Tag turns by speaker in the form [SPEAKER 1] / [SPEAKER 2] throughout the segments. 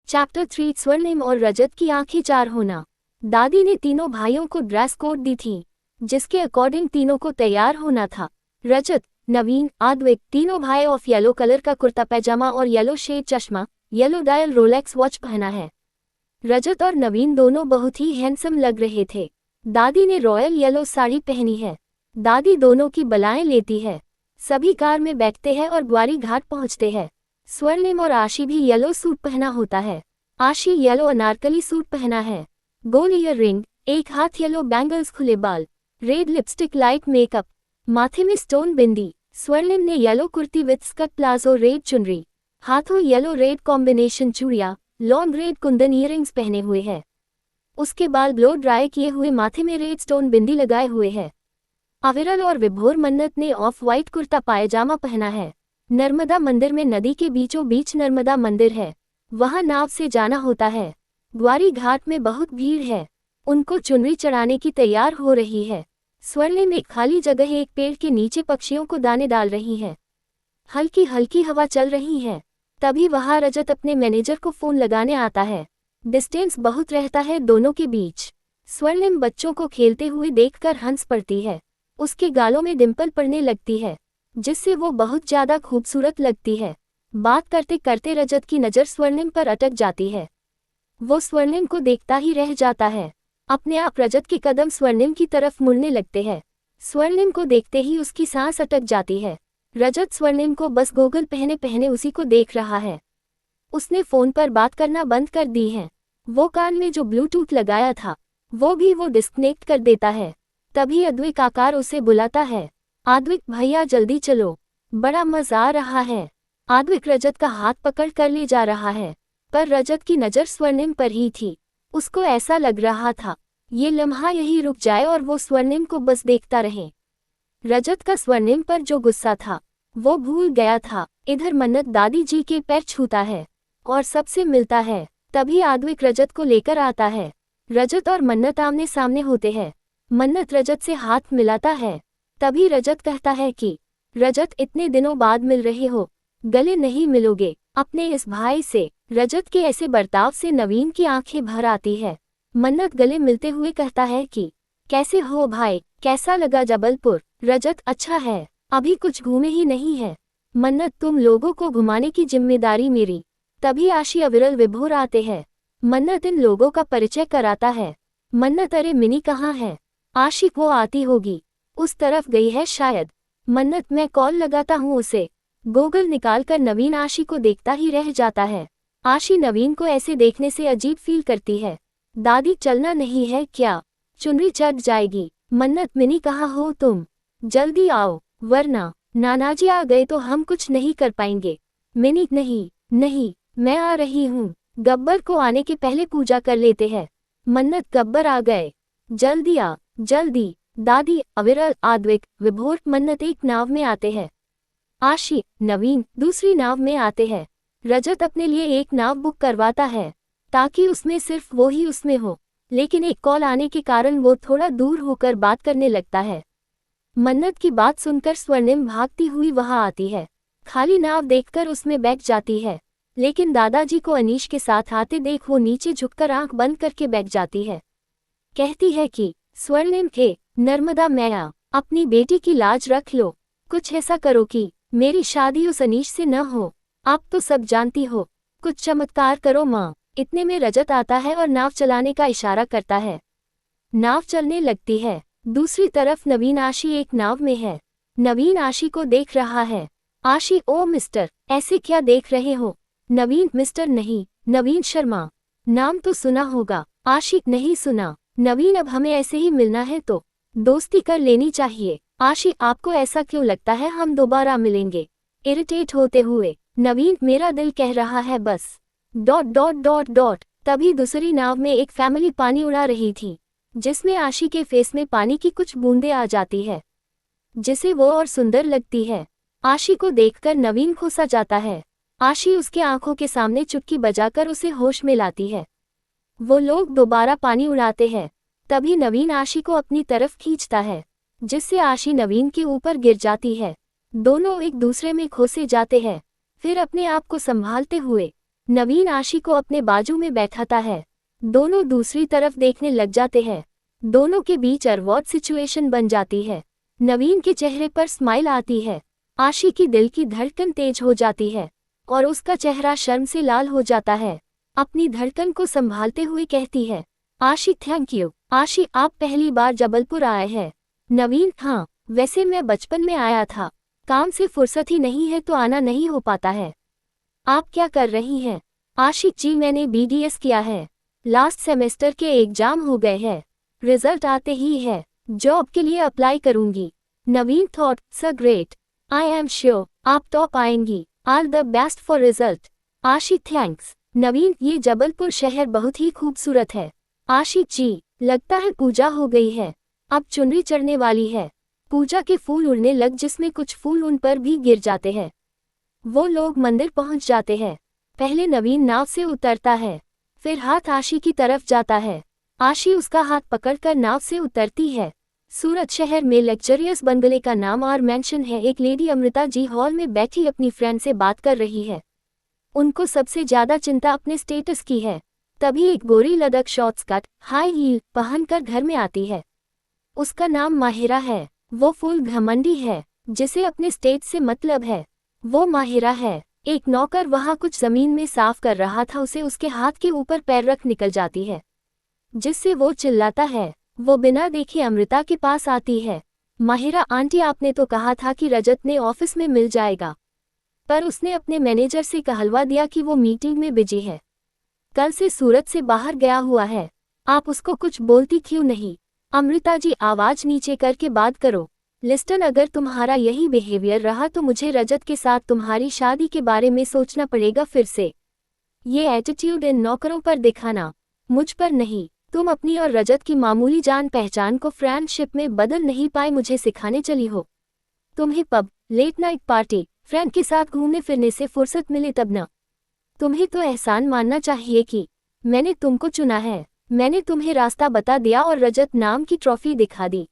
[SPEAKER 1] Chapter 3 स्वर्णिम और रजत की आंखें चार होना। दादी ने तीनों भाइयों को ड्रेस कोड दी थी, जिसके अकॉर्डिंग तीनों को तैयार होना था। रजत, नवीन, आद्विक तीनों भाई ऑफ येलो कलर का कुर्ता पैजामा और येलो शेड चश्मा, येलो डायल रोलेक्स वॉच पहना है। रजत और नवीन दोनों बहुत ही हैंडसम लग रहे थे। दादी ने रॉयल येलो साड़ी पहनी है। दादी दोनों की बलाएं लेती है। सभी कार में बैठते हैं और ग्वारी घाट पहुंचते हैं। स्वर्णिम और आशी भी येलो सूट पहना होता है। आशी येलो अनारकली सूट पहना है। गोल ईयर रिंग, एक हाथ येलो बैंगल्स, खुले बाल, रेड लिपस्टिक, लाइट मेकअप, माथे में स्टोन बिंदी। स्वर्णिम ने yellow kurti with skirt palazzo, red चुनरी, हाथों येलो रेड कॉम्बिनेशन चूड़ियां, लॉन्ग रेड कुंदन ईयरिंग्स पहने हुए है। उसके बाल ब्लो ड्राई किए हुए, माथे में रेड स्टोन बिंदी लगाए हुए है। अविरल और विभोर मन्नत ने ऑफ वाइट कुर्ता पायजामा पहना है। नर्मदा मंदिर में नदी के बीचों बीच नर्मदा मंदिर है, वहां नाव से जाना होता है। ग्वारी घाट में बहुत भीड़ है, उनको चुनरी चढ़ाने की तैयार हो रही है। स्वर्णिम एक खाली जगह एक पेड़ के नीचे पक्षियों को दाने डाल रही है। हल्की हल्की हवा चल रही है। तभी वहां रजत अपने मैनेजर को फोन लगाने आता है। डिस्टेंस बहुत रहता है दोनों के बीच। स्वर्णिम बच्चों को खेलते हुए देखकर हंस पड़ती है। उसके गालों में डिंपल पड़ने लगती है, जिससे वो बहुत ज्यादा खूबसूरत लगती है। बात करते करते रजत की नज़र स्वर्णिम पर अटक जाती है। वो स्वर्णिम को देखता ही रह जाता है। अपने आप रजत के कदम स्वर्णिम की तरफ मुड़ने लगते हैं। स्वर्णिम को देखते ही उसकी सांस अटक जाती है। रजत स्वर्णिम को बस गोगल पहने पहने उसी को देख रहा है। उसने फोन पर बात करना बंद कर दी है। वो कान में जो ब्लूटूथ लगाया था वो डिस्कनेक्ट कर देता है। तभी अद्विक आकार उसे बुलाता है। आद्विक भैया जल्दी चलो, बड़ा मजा आ रहा है। आद्विक रजत का हाथ पकड़ कर ले जा रहा है, पर रजत की नज़र स्वर्णिम पर ही थी। उसको ऐसा लग रहा था ये लम्हा यही रुक जाए और वो स्वर्णिम को बस देखता रहे। रजत का स्वर्णिम पर जो गुस्सा था वो भूल गया था। इधर मन्नत दादी जी के पैर छूता है और सबसे मिलता है। तभी आद्विक रजत को लेकर आता है। रजत और मन्नत आमने सामने होते हैं। मन्नत रजत से हाथ मिलाता है। तभी रजत कहता है कि रजत, इतने दिनों बाद मिल रहे हो, गले नहीं मिलोगे अपने इस भाई से। रजत के ऐसे बर्ताव से नवीन की आंखें भर आती है। मन्नत गले मिलते हुए कहता है कि कैसे हो भाई, कैसा लगा जबलपुर? रजत, अच्छा है, अभी कुछ घूमे ही नहीं है। मन्नत, तुम लोगों को घुमाने की जिम्मेदारी मेरी। तभी आशी, अविरल, विभोर आते हैं। मन्नत इन लोगों का परिचय कराता है। मन्नत, अरे मिनी कहाँ है? आशी, वो आती होगी, उस तरफ गई है शायद। मन्नत, मैं कॉल लगाता हूँ उसे। गूगल निकालकर नवीन आशी को देखता ही रह जाता है। आशी नवीन को ऐसे देखने से अजीब फील करती है। दादी, चलना नहीं है क्या? चुनरी चढ़ जाएगी। मन्नत, मिनी कहाँ हो तुम? जल्दी आओ, वरना नानाजी आ गए तो हम कुछ नहीं कर पाएंगे। मिनी, नहीं नहीं, मैं आ रही हूँ। गब्बर को आने के पहले पूजा कर लेते हैं। मन्नत, गब्बर आ गए, जल्दी आ, जल्दी। दादी, अविरल, आद्विक, विभोर, मन्नत एक नाव में आते हैं। आशी, नवीन दूसरी नाव में आते हैं। रजत अपने लिए एक नाव बुक करवाता है ताकि उसमें सिर्फ वो ही उसमें हो, लेकिन एक कॉल आने के कारण वो थोड़ा दूर होकर बात करने लगता है। मन्नत की बात सुनकर स्वर्णिम भागती हुई वहां आती है। खाली नाव देखकर उसमें बैठ जाती है, लेकिन दादाजी को अनीश के साथ आते देख वो नीचे झुककर आंख बंद करके बैठ जाती है। कहती है कि स्वर्णिम, हे नर्मदा मैया, अपनी बेटी की लाज रख लो। कुछ ऐसा करो कि मेरी शादी उस अनीश से न हो। आप तो सब जानती हो, कुछ चमत्कार करो माँ। इतने में रजत आता है और नाव चलाने का इशारा करता है। नाव चलने लगती है। दूसरी तरफ नवीन आशी एक नाव में है। नवीन आशी को देख रहा है। आशी, ओ मिस्टर, ऐसे क्या देख रहे हो? नवीन, मिस्टर नहीं, नवीन शर्मा, नाम तो सुना होगा। आशी, नहीं सुना। नवीन, अब हमें ऐसे ही मिलना है तो दोस्ती कर लेनी चाहिए। आशी, आपको ऐसा क्यों लगता है हम दोबारा मिलेंगे? इरिटेट होते हुए नवीन, मेरा दिल कह रहा है बस ... तभी दूसरी नाव में एक फैमिली पानी उड़ा रही थी, जिसमें आशी के फेस में पानी की कुछ बूंदें आ जाती है, जिसे वो और सुंदर लगती है। आशी को देखकर नवीन खुश जाता है। आशी उसके आंखों के सामने चुटकी बजाकर उसे होश में लाती है। वो लोग दोबारा पानी उड़ाते हैं। तभी नवीन आशी को अपनी तरफ खींचता है, जिससे आशी नवीन के ऊपर गिर जाती है। दोनों एक दूसरे में खोसे जाते हैं। फिर अपने आप को संभालते हुए नवीन आशी को अपने बाजू में बैठाता है। दोनों दूसरी तरफ देखने लग जाते हैं। दोनों के बीच अरवॉड सिचुएशन बन जाती है। नवीन के चेहरे पर स्माइल आती है। आशी की दिल की धड़कन तेज हो जाती है और उसका चेहरा शर्म से लाल हो जाता है। अपनी धड़कन को संभालते हुए कहती है, आशी थैंक यू। आशी आप पहली बार जबलपुर आए हैं? नवीन हाँ, वैसे मैं बचपन में आया था, काम से फुर्सत ही नहीं है तो आना नहीं हो पाता है। आप क्या कर रही हैं? आशी जी मैंने BDS किया है, लास्ट सेमेस्टर के एग्जाम हो गए हैं, रिजल्ट आते ही है जॉब के लिए अप्लाई करूंगी। Naveen thought so great, I am sure आप टॉप आएंगी, all the best for result. Aashi thanks. Naveen ये जबलपुर शहर बहुत ही खूबसूरत है। आशी जी लगता है पूजा हो गई है, अब चुनरी चढ़ने वाली है। पूजा के फूल उड़ने लग जिसमें कुछ फूल उन पर भी गिर जाते हैं। वो लोग मंदिर पहुंच जाते हैं। पहले नवीन नाव से उतरता है, फिर हाथ आशी की तरफ जाता है। आशी उसका हाथ पकड़कर नाव से उतरती है। सूरत शहर में लग्जरियस बंगले का नाम और मेंशन है। एक लेडी अमृता जी हॉल में बैठी अपनी फ्रेंड से बात कर रही है। उनको सबसे ज्यादा चिंता अपने स्टेटस की है। तभी एक गोरी लदक शॉर्ट्स कट हाई हील पहनकर घर में आती है। उसका नाम माहिरा है। वो फुल घमंडी है, जिसे अपने स्टेट से मतलब है। वो माहिरा है। एक नौकर वहां कुछ जमीन में साफ कर रहा था, उसे उसके हाथ के ऊपर पैर रख निकल जाती है, जिससे वो चिल्लाता है। वो बिना देखे अमृता के पास आती है। माहिरा आंटी आपने तो कहा था कि रजत ने ऑफिस में मिल जाएगा, पर उसने अपने मैनेजर से कहलवा दिया कि वो मीटिंग में बिजी है, कल से सूरत से बाहर गया हुआ है। आप उसको कुछ बोलती क्यों नहीं? अमृता जी आवाज नीचे करके बात करो। लिस्टन अगर तुम्हारा यही बिहेवियर रहा तो मुझे रजत के साथ तुम्हारी शादी के बारे में सोचना पड़ेगा फिर से। ये एटीट्यूड इन नौकरों पर दिखाना, मुझ पर नहीं। तुम अपनी और रजत की मामूली जान पहचान को फ्रेंडशिप में बदल नहीं पाए मुझे सिखाने चली हो। तुम्हें pub, late night party, friend के साथ घूमने फिरने से फुर्सत मिले तब न। तुम्हें तो एहसान मानना चाहिए कि मैंने तुमको चुना है। मैंने तुम्हें रास्ता बता दिया और रजत नाम की ट्रॉफी दिखा दी।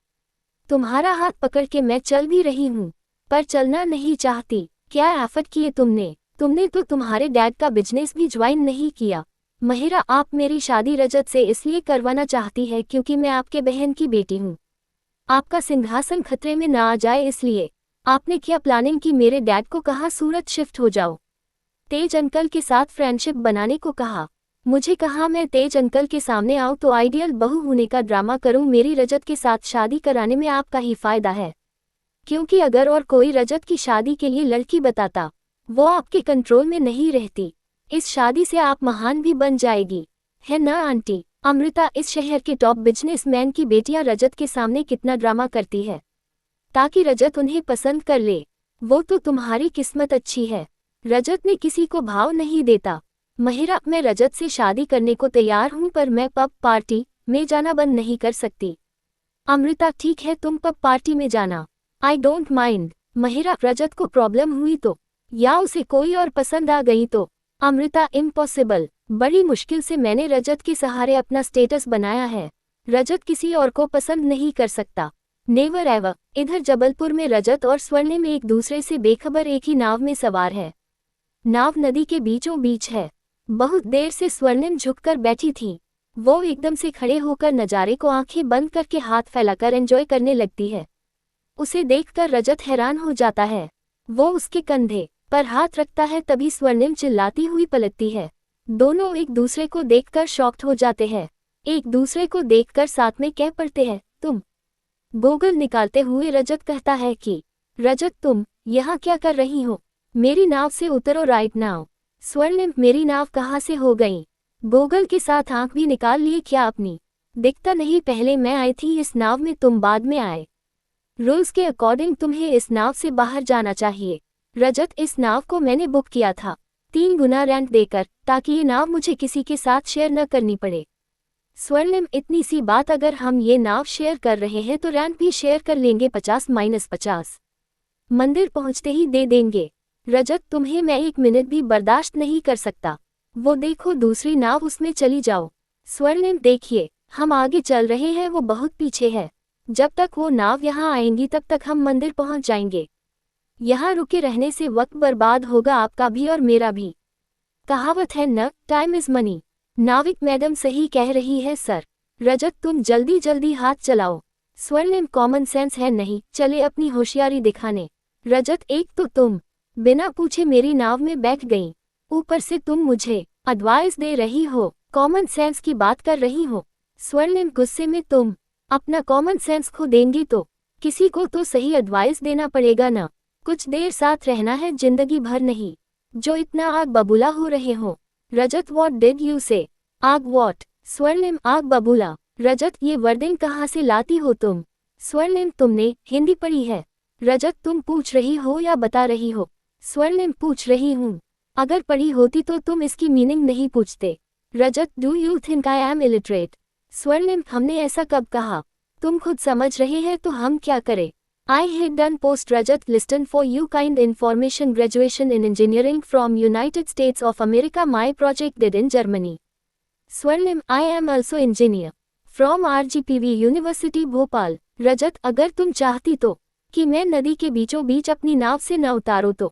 [SPEAKER 1] तुम्हारा हाथ पकड़ के मैं चल भी रही हूँ, पर चलना नहीं चाहती। क्या एफर्ट किए तुमने तो तुम्हारे डैड का बिजनेस भी ज्वाइन नहीं किया। महिरा आप मेरी शादी रजत से इसलिए करवाना चाहती है क्योंकि मैं आपके बहन की बेटी हूँ। आपका सिंहासन खतरे में ना आ जाए इसलिए। आपने क्या प्लानिंग की? मेरे डैड को कहा सूरत शिफ्ट हो जाओ, तेज अंकल के साथ फ्रेंडशिप बनाने को कहा। मुझे कहा मैं तेज अंकल के सामने आऊँ तो आइडियल बहू होने का ड्रामा करूँ। मेरी रजत के साथ शादी कराने में आपका ही फायदा है, क्योंकि अगर और कोई रजत की शादी के लिए लड़की बताता, वो आपके कंट्रोल में नहीं रहती। इस शादी से आप महान भी बन जाएगी, है ना आंटी? अमृता इस शहर के टॉप बिजनेसमैन की बेटियां रजत के सामने कितना ड्रामा करती है ताकि रजत उन्हें पसंद कर ले। वो तो तुम्हारी किस्मत अच्छी है, रजत ने किसी को भाव नहीं देता। महिरा मैं रजत से शादी करने को तैयार हूँ, पर मैं पब पार्टी में जाना बंद नहीं कर सकती। अमृता ठीक है तुम पब पार्टी में जाना, आई डोंट माइंड। महिरा रजत को प्रॉब्लम हुई तो, या उसे कोई और पसंद आ गई तो? अमृता इम्पॉसिबल, बड़ी मुश्किल से मैंने रजत के सहारे अपना स्टेटस बनाया है। रजत किसी और को पसंद नहीं कर सकता, नेवर एवर। इधर जबलपुर में रजत और स्वर्णिम एक दूसरे से बेखबर एक ही नाव में सवार है। नाव नदी के बीचों बीच है। बहुत देर से स्वर्णिम झुककर बैठी थी। वो एकदम से खड़े होकर नज़ारे को आंखें बंद करके हाथ फैलाकर एंजॉय करने लगती है। उसे देखकर रजत हैरान हो जाता है। वो उसके कंधे पर हाथ रखता है, तभी स्वर्णिम चिल्लाती हुई पलटती है। दोनों एक दूसरे को देखकर शॉक्ड हो जाते हैं। एक दूसरे को देखकर साथ में कह पड़ते हैं तुम। गोगल निकालते हुए रजत कहता है कि रजत तुम यहाँ क्या कर रही हो? मेरी नाव से उतरो राइट नाउ। स्वर्णिम मेरी नाव कहाँ से हो गई? गोगल के साथ आंख भी निकाल लिए क्या अपनी? दिखता नहीं पहले मैं आई थी इस नाव में, तुम बाद में आए। रूल्स के अकॉर्डिंग तुम्हें इस नाव से बाहर जाना चाहिए। रजत इस नाव को मैंने बुक किया था 3 गुना रेंट देकर, ताकि ये नाव मुझे किसी के साथ शेयर न करनी पड़े। स्वर्णिम इतनी सी बात, अगर हम ये नाव शेयर कर रहे हैं तो रेंट भी शेयर कर लेंगे, 50-50 मंदिर पहुंचते ही दे देंगे। रजत तुम्हें मैं 1 मिनट भी बर्दाश्त नहीं कर सकता। वो देखो दूसरी नाव, उसमें चली जाओ। स्वर्णिम देखिए हम आगे चल रहे हैं, वो बहुत पीछे है। जब तक वो नाव यहाँ आएंगी तब तक हम मंदिर पहुंच जाएंगे। यहाँ रुके रहने से वक्त बर्बाद होगा आपका भी और मेरा भी। कहावत है न, टाइम इज मनी। नाविक मैडम सही कह रही है सर। रजत तुम जल्दी जल्दी हाथ चलाओ। स्वर्णिम कॉमन सेंस है नहीं, चले अपनी होशियारी दिखाने। रजत एक तो तुम बिना पूछे मेरी नाव में बैठ गई, ऊपर से तुम मुझे एडवाइस दे रही हो, कॉमन सेंस की बात कर रही हो। स्वर्णिम गुस्से में तुम अपना कॉमन सेंस खो देंगी तो किसी को तो सही एडवाइस देना पड़ेगा ना। कुछ देर साथ रहना है, जिंदगी भर नहीं। जो इतना आग बबूला हो रहे हो। रजत व्हाट डिड यू से? आग व्हाट? स्वर्णिम आग बबूला। रजत ये वर्डिंग कहाँ से लाती हो तुम? स्वर्णिम तुमने हिंदी पढ़ी है? रजत तुम पूछ रही हो या बता रही हो? स्वर्णिम पूछ रही हूँ। अगर पढ़ी होती तो तुम इसकी मीनिंग नहीं पूछते। Rajat do you think I am illiterate? Swarnim हमने ऐसा कब कहा? तुम खुद समझ रहे हैं तो हम क्या करें? I had done post Rajat listen for you kind information graduation in engineering from United States of America my project did in Germany. Swarnim I am also engineer from RGPV University Bhopal. रजत अगर तुम चाहती तो कि मैं नदी के बीचों बीच अपनी नाव से न उतारो तो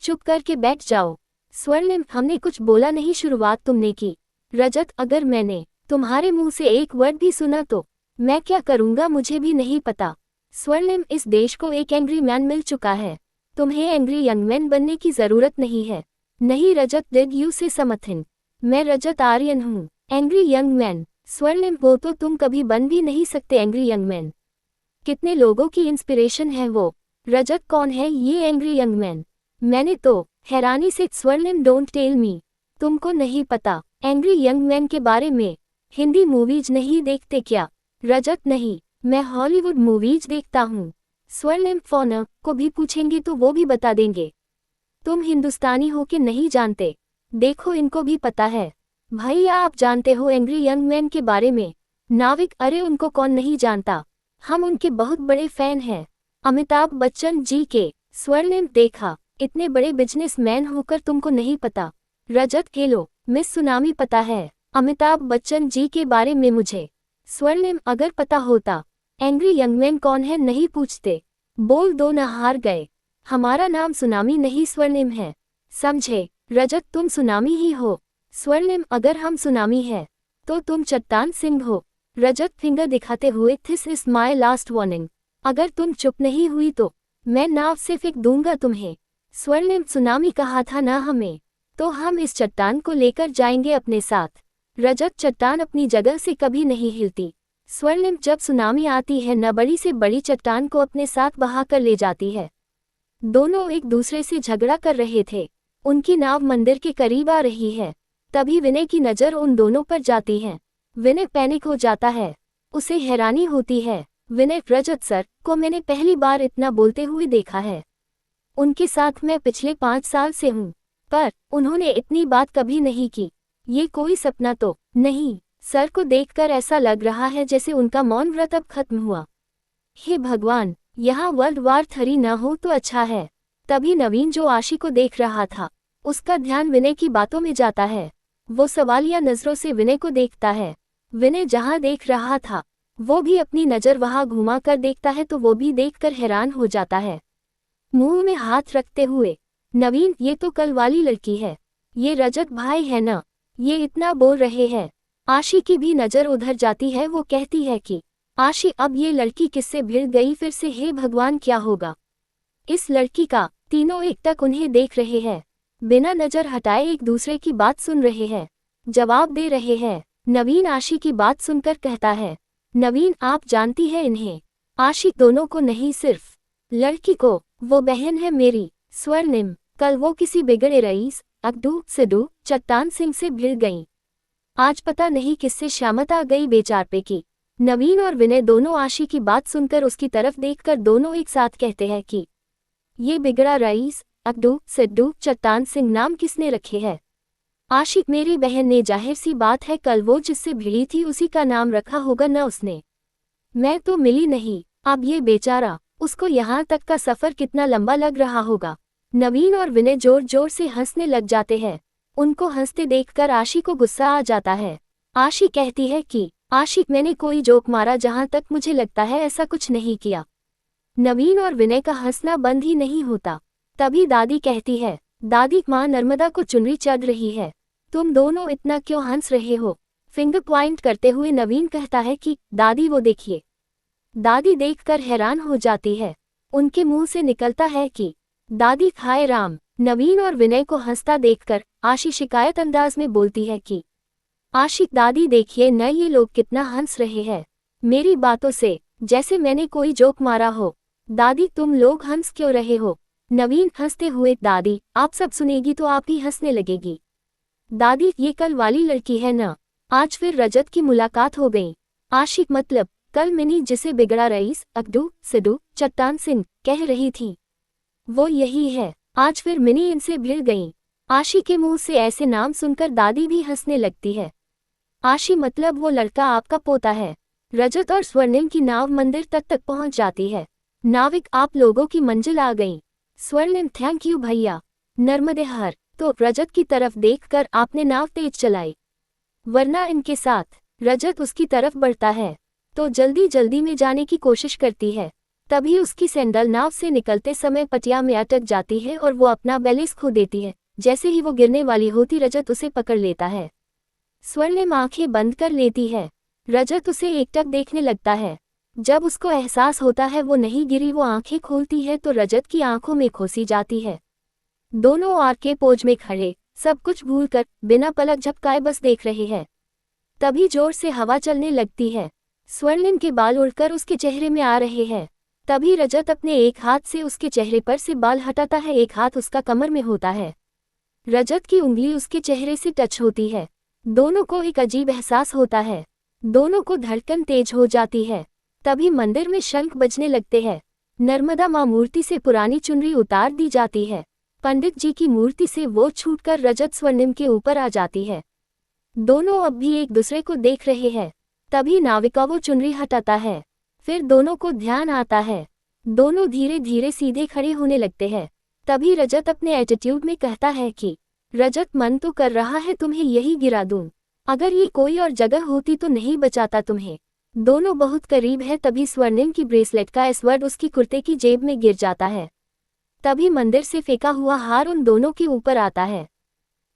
[SPEAKER 1] चुप करके बैठ जाओ। स्वर्णिम हमने कुछ बोला नहीं, शुरुआत तुमने की। रजत अगर मैंने तुम्हारे मुंह से एक वर्ड भी सुना तो मैं क्या करूंगा मुझे भी नहीं पता। स्वर्णिम इस देश को एक एंग्री मैन मिल चुका है, तुम्हें एंग्री यंग मैन बनने की जरूरत नहीं है। नहीं रजत डिड यू से समथिंग? मैं रजत आर्यन हूँ। Angry young man? स्वर्णिम वो तो तुम कभी बन भी नहीं सकते एंग्री यंग मैन। कितने लोगों की इंस्पिरेशन है वो। रजत कौन है ये एंग्री यंग मैन? मैंने तो हैरानी से स्वर्णिम डोंट टेल मी, तुमको नहीं पता एंग्री यंग मैन के बारे में? हिंदी मूवीज नहीं देखते क्या? रजत नहीं, मैं हॉलीवुड मूवीज देखता हूँ। स्वर्णिम फॉनर को भी पूछेंगे तो वो भी बता देंगे। तुम हिंदुस्तानी हो कि नहीं जानते? देखो इनको भी पता है। भैया आप जानते हो एंग्री यंग मैन के बारे में? नाविक अरे उनको कौन नहीं जानता, हम उनके बहुत बड़े फैन हैं, अमिताभ बच्चन जी के। स्वर्णिम देखा, इतने बड़े बिजनेसमैन होकर तुमको नहीं पता। रजत हेलो मिस सुनामी पता है अमिताभ बच्चन जी के बारे में मुझे। स्वर्णिम अगर पता होता। एंग्री यंग मैन कौन है नहीं पूछते, बोल दो न हार गए। हमारा नाम सुनामी नहीं स्वर्णिम है, समझे? रजत तुम सुनामी ही हो। स्वर्णिम अगर हम सुनामी है तो तुम चट्टान सिंह हो। रजत फिंगर दिखाते हुए this is my last warning, अगर तुम चुप नहीं हुई तो मैं नाव से फेंक दूंगा तुम्हें। स्वर्णिम सुनामी कहा था ना हमें, तो हम इस चट्टान को लेकर जाएंगे अपने साथ। रजत चट्टान अपनी जगह से कभी नहीं हिलती। स्वर्णिम जब सुनामी आती है न बड़ी से बड़ी चट्टान को अपने साथ बहा कर ले जाती है। दोनों एक दूसरे से झगड़ा कर रहे थे, उनकी नाव मंदिर के करीब आ रही है। तभी विनय की नज़र उन दोनों पर जाती है। विनय पैनिक हो जाता है, उसे हैरानी होती है। विनय रजत सर को मैंने पहली बार इतना बोलते हुए देखा है, उनके साथ मैं पिछले 5 साल से हूँ, पर उन्होंने इतनी बात कभी नहीं की। ये कोई सपना तो नहीं? सर को देखकर ऐसा लग रहा है जैसे उनका मौन व्रत अब खत्म हुआ। हे भगवान, यहाँ वर्ल्ड वार 3 न हो तो अच्छा है। तभी नवीन जो आशी को देख रहा था, उसका ध्यान विनय की बातों में जाता है। वो सवालिया नजरों से विनय को देखता है। विनय जहाँ देख रहा था वो भी अपनी नज़र वहाँ घुमा कर देखता है तो वो भी देखकर हैरान हो जाता है। मुंह में हाथ रखते हुए, नवीन ये तो कल वाली लड़की है, ये रजत भाई है ना, ये इतना बोल रहे हैं। आशी की भी नज़र उधर जाती है, वो कहती है कि आशी अब ये लड़की किससे भिड़ गई फिर से, हे भगवान क्या होगा इस लड़की का। तीनों एकटक उन्हें देख रहे हैं, बिना नज़र हटाए एक दूसरे की बात सुन रहे हैं, जवाब दे रहे हैं। नवीन आशी की बात सुनकर कहता है, नवीन आप जानती है इन्हें? आशी दोनों को नहीं, सिर्फ लड़की को, वो बहन है मेरी। स्वर्णिम कल वो किसी बिगड़े रईस अकदू सिद्धू चट्टान सिंह से भिड़ गईं, आज पता नहीं किससे शामत आ गई बेचारपे की। नवीन और विनय दोनों आशी की बात सुनकर उसकी तरफ देखकर दोनों एक साथ कहते हैं कि ये बिगड़ा रईस अकदू सिद्धू चट्टान सिंह नाम किसने रखे हैं? आशी मेरी बहन ने, जाहिर सी बात है कल वो जिससे भिड़ी थी उसी का नाम रखा होगा न उसने। मैं तो मिली नहीं, अब ये बेचारा, उसको यहाँ तक का सफ़र कितना लंबा लग रहा होगा। नवीन और विनय जोर जोर से हंसने लग जाते हैं। उनको हंसते देखकर आशी को गुस्सा आ जाता है। आशी कहती है कि आशी मैंने कोई जोक मारा, जहाँ तक मुझे लगता है ऐसा कुछ नहीं किया। नवीन और विनय का हंसना बंद ही नहीं होता। तभी दादी कहती है, दादी, माँ नर्मदा को चुनरी चढ़ रही है। तुम दोनों इतना क्यों हंस रहे हो? फिंगर पॉइंट करते हुए नवीन कहता है कि दादी वो देखिए। दादी देखकर हैरान हो जाती है। उनके मुंह से निकलता है कि दादी हाय राम। नवीन और विनय को हंसता देखकर आशी शिकायत अंदाज में बोलती है कि आशिक दादी देखिए न, ये लोग कितना हंस रहे हैं मेरी बातों से, जैसे मैंने कोई जोक मारा हो। दादी तुम लोग हंस क्यों रहे हो? नवीन हंसते हुए, दादी आप सब सुनेगी तो आप ही हंसने लगेगी। दादी ये कल वाली लड़की है ना, आज फिर रजत की मुलाकात हो गई। आशिक मतलब कल मिनी जिसे बिगड़ा रईस, अकदू, सिद्धू, चट्टान सिंह कह रही थी, वो यही है। आज फिर मिनी इनसे भिड़ गई। आशी के मुंह से ऐसे नाम सुनकर दादी भी हंसने लगती है। आशी मतलब वो लड़का आपका पोता है। रजत और स्वर्णिम की नाव मंदिर तक पहुंच जाती है। नाविक आप लोगों की मंजिल आ गई। स्वर्णिम थैंक यू भैया। नर्मदे हर तो रजत की तरफ देखकर आपने नाव तेज चलाई, वरना इनके साथ। रजत उसकी तरफ बढ़ता है तो जल्दी जल्दी में जाने की कोशिश करती है। तभी उसकी सैंडल नाव से निकलते समय पटिया में अटक जाती है और वो अपना बैलेंस खो देती है। जैसे ही वो गिरने वाली होती रजत उसे पकड़ लेता है। स्वर्णिम आंखें बंद कर लेती है। रजत उसे एकटक देखने लगता है। जब उसको एहसास होता है वो नहीं गिरी, वो आंखें खोलती है तो रजत की आंखों में खोसी जाती है। दोनों आर के पोज में खड़े सब कुछ भूलकर बिना पलक झपकाए बस देख रहे हैं। तभी जोर से हवा चलने लगती है। स्वर्णिम के बाल उड़कर उसके चेहरे में आ रहे हैं। तभी रजत अपने एक हाथ से उसके चेहरे पर से बाल हटाता है, एक हाथ उसका कमर में होता है। रजत की उंगली उसके चेहरे से टच होती है। दोनों को एक अजीब एहसास होता है। दोनों को धड़कन तेज हो जाती है। तभी मंदिर में शंख बजने लगते हैं। नर्मदा माँ मूर्ति से पुरानी चुनरी उतार दी जाती है। पंडित जी की मूर्ति से वो छूटकर रजत स्वर्णिम के ऊपर आ जाती है। दोनों अब भी एक दूसरे को देख रहे हैं। तभी नाविका वो चुनरी हटाता है। फिर दोनों को ध्यान आता है। दोनों धीरे धीरे सीधे खड़े होने लगते हैं। तभी रजत अपने एटीट्यूड में कहता है कि रजत मन तो कर रहा है तुम्हें यही गिरा दूं। अगर ये कोई और जगह होती तो नहीं बचाता तुम्हें। दोनों बहुत करीब है। तभी स्वर्णिम की ब्रेसलेट का एसवर्ड उसकी कुर्ते की जेब में गिर जाता है। तभी मंदिर से फेंका हुआ हार उन दोनों के ऊपर आता है।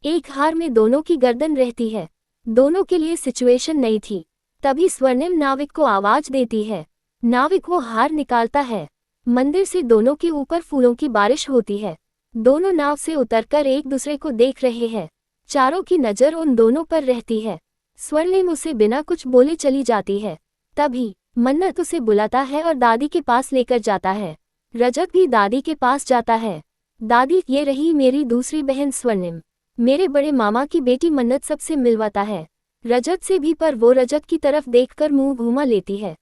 [SPEAKER 1] एक हार में दोनों की गर्दन रहती है। दोनों के लिए सिचुएशन नई थी। तभी स्वर्णिम नाविक को आवाज देती है। नाविक वो हार निकालता है। मंदिर से दोनों के ऊपर फूलों की बारिश होती है। दोनों नाव से उतरकर एक दूसरे को देख रहे हैं। चारों की नजर उन दोनों पर रहती है। स्वर्णिम उसे बिना कुछ बोले चली जाती है। तभी मन्नत उसे बुलाता है और दादी के पास लेकर जाता है। रजत भी दादी के पास जाता है। दादी ये रही मेरी दूसरी बहन स्वर्णिम, मेरे बड़े मामा की बेटी मन्नत सबसे मिलवाता है। रजत से भी, पर वो रजत की तरफ देखकर मुंह घुमा लेती है।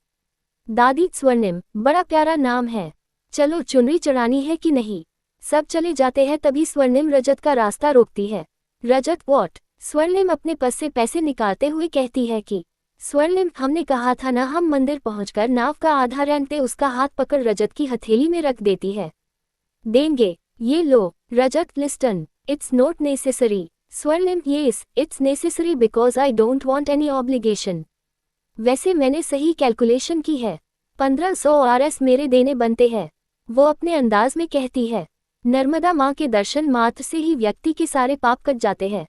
[SPEAKER 1] दादी स्वर्णिम बड़ा प्यारा नाम है, चलो चुनरी चढ़ानी है कि नहीं? सब चले जाते हैं। तभी स्वर्णिम रजत का रास्ता रोकती है। रजत व्हाट? स्वर्णिम अपने पस से पैसे निकालते हुए कहती है कि स्वर्णिम हमने कहा था ना, हम मंदिर पहुंचकर नाव का आधा रेंटते। उसका हाथ पकड़ रजत की हथेली में रख देती है। देंगे, ये लो। रजत लिस्टन, इट्स नॉट नेसेसरी। स्वर्णिम yes it's necessary because I don't want any obligation. वैसे मैंने सही कैलकुलेशन की है, 1500 आरएस मेरे देने बनते हैं, वो अपने अंदाज में कहती है। नर्मदा माँ के दर्शन मात्र से ही व्यक्ति के सारे पाप कट जाते हैं।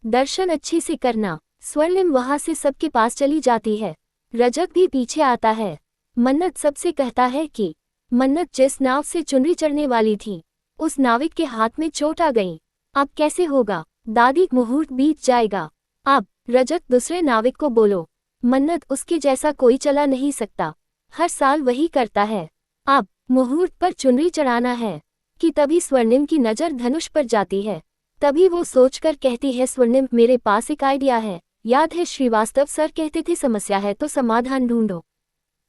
[SPEAKER 1] दर्शन अच्छे से करना। स्वर्णिम वहां से सबके पास चली जाती है। रजत भी पीछे आता है। मन्नत सबसे कहता है कि मन्नत जिस नाव से चुनरी चढ़ने वाली थी उस नाविक के हाथ में चोट आ गई, अब कैसे होगा? दादी मुहूर्त बीत जाएगा अब। रजत दूसरे नाविक को बोलो। मन्नत उसके जैसा कोई चला नहीं सकता, हर साल वही करता है, अब मुहूर्त पर चुनरी चढ़ाना है कि। तभी स्वर्णिम की नज़र धनुष पर जाती है। तभी वो सोचकर कहती है स्वर्णिम मेरे पास एक आइडिया है, याद है श्रीवास्तव सर कहते थे समस्या है तो समाधान ढूंढो,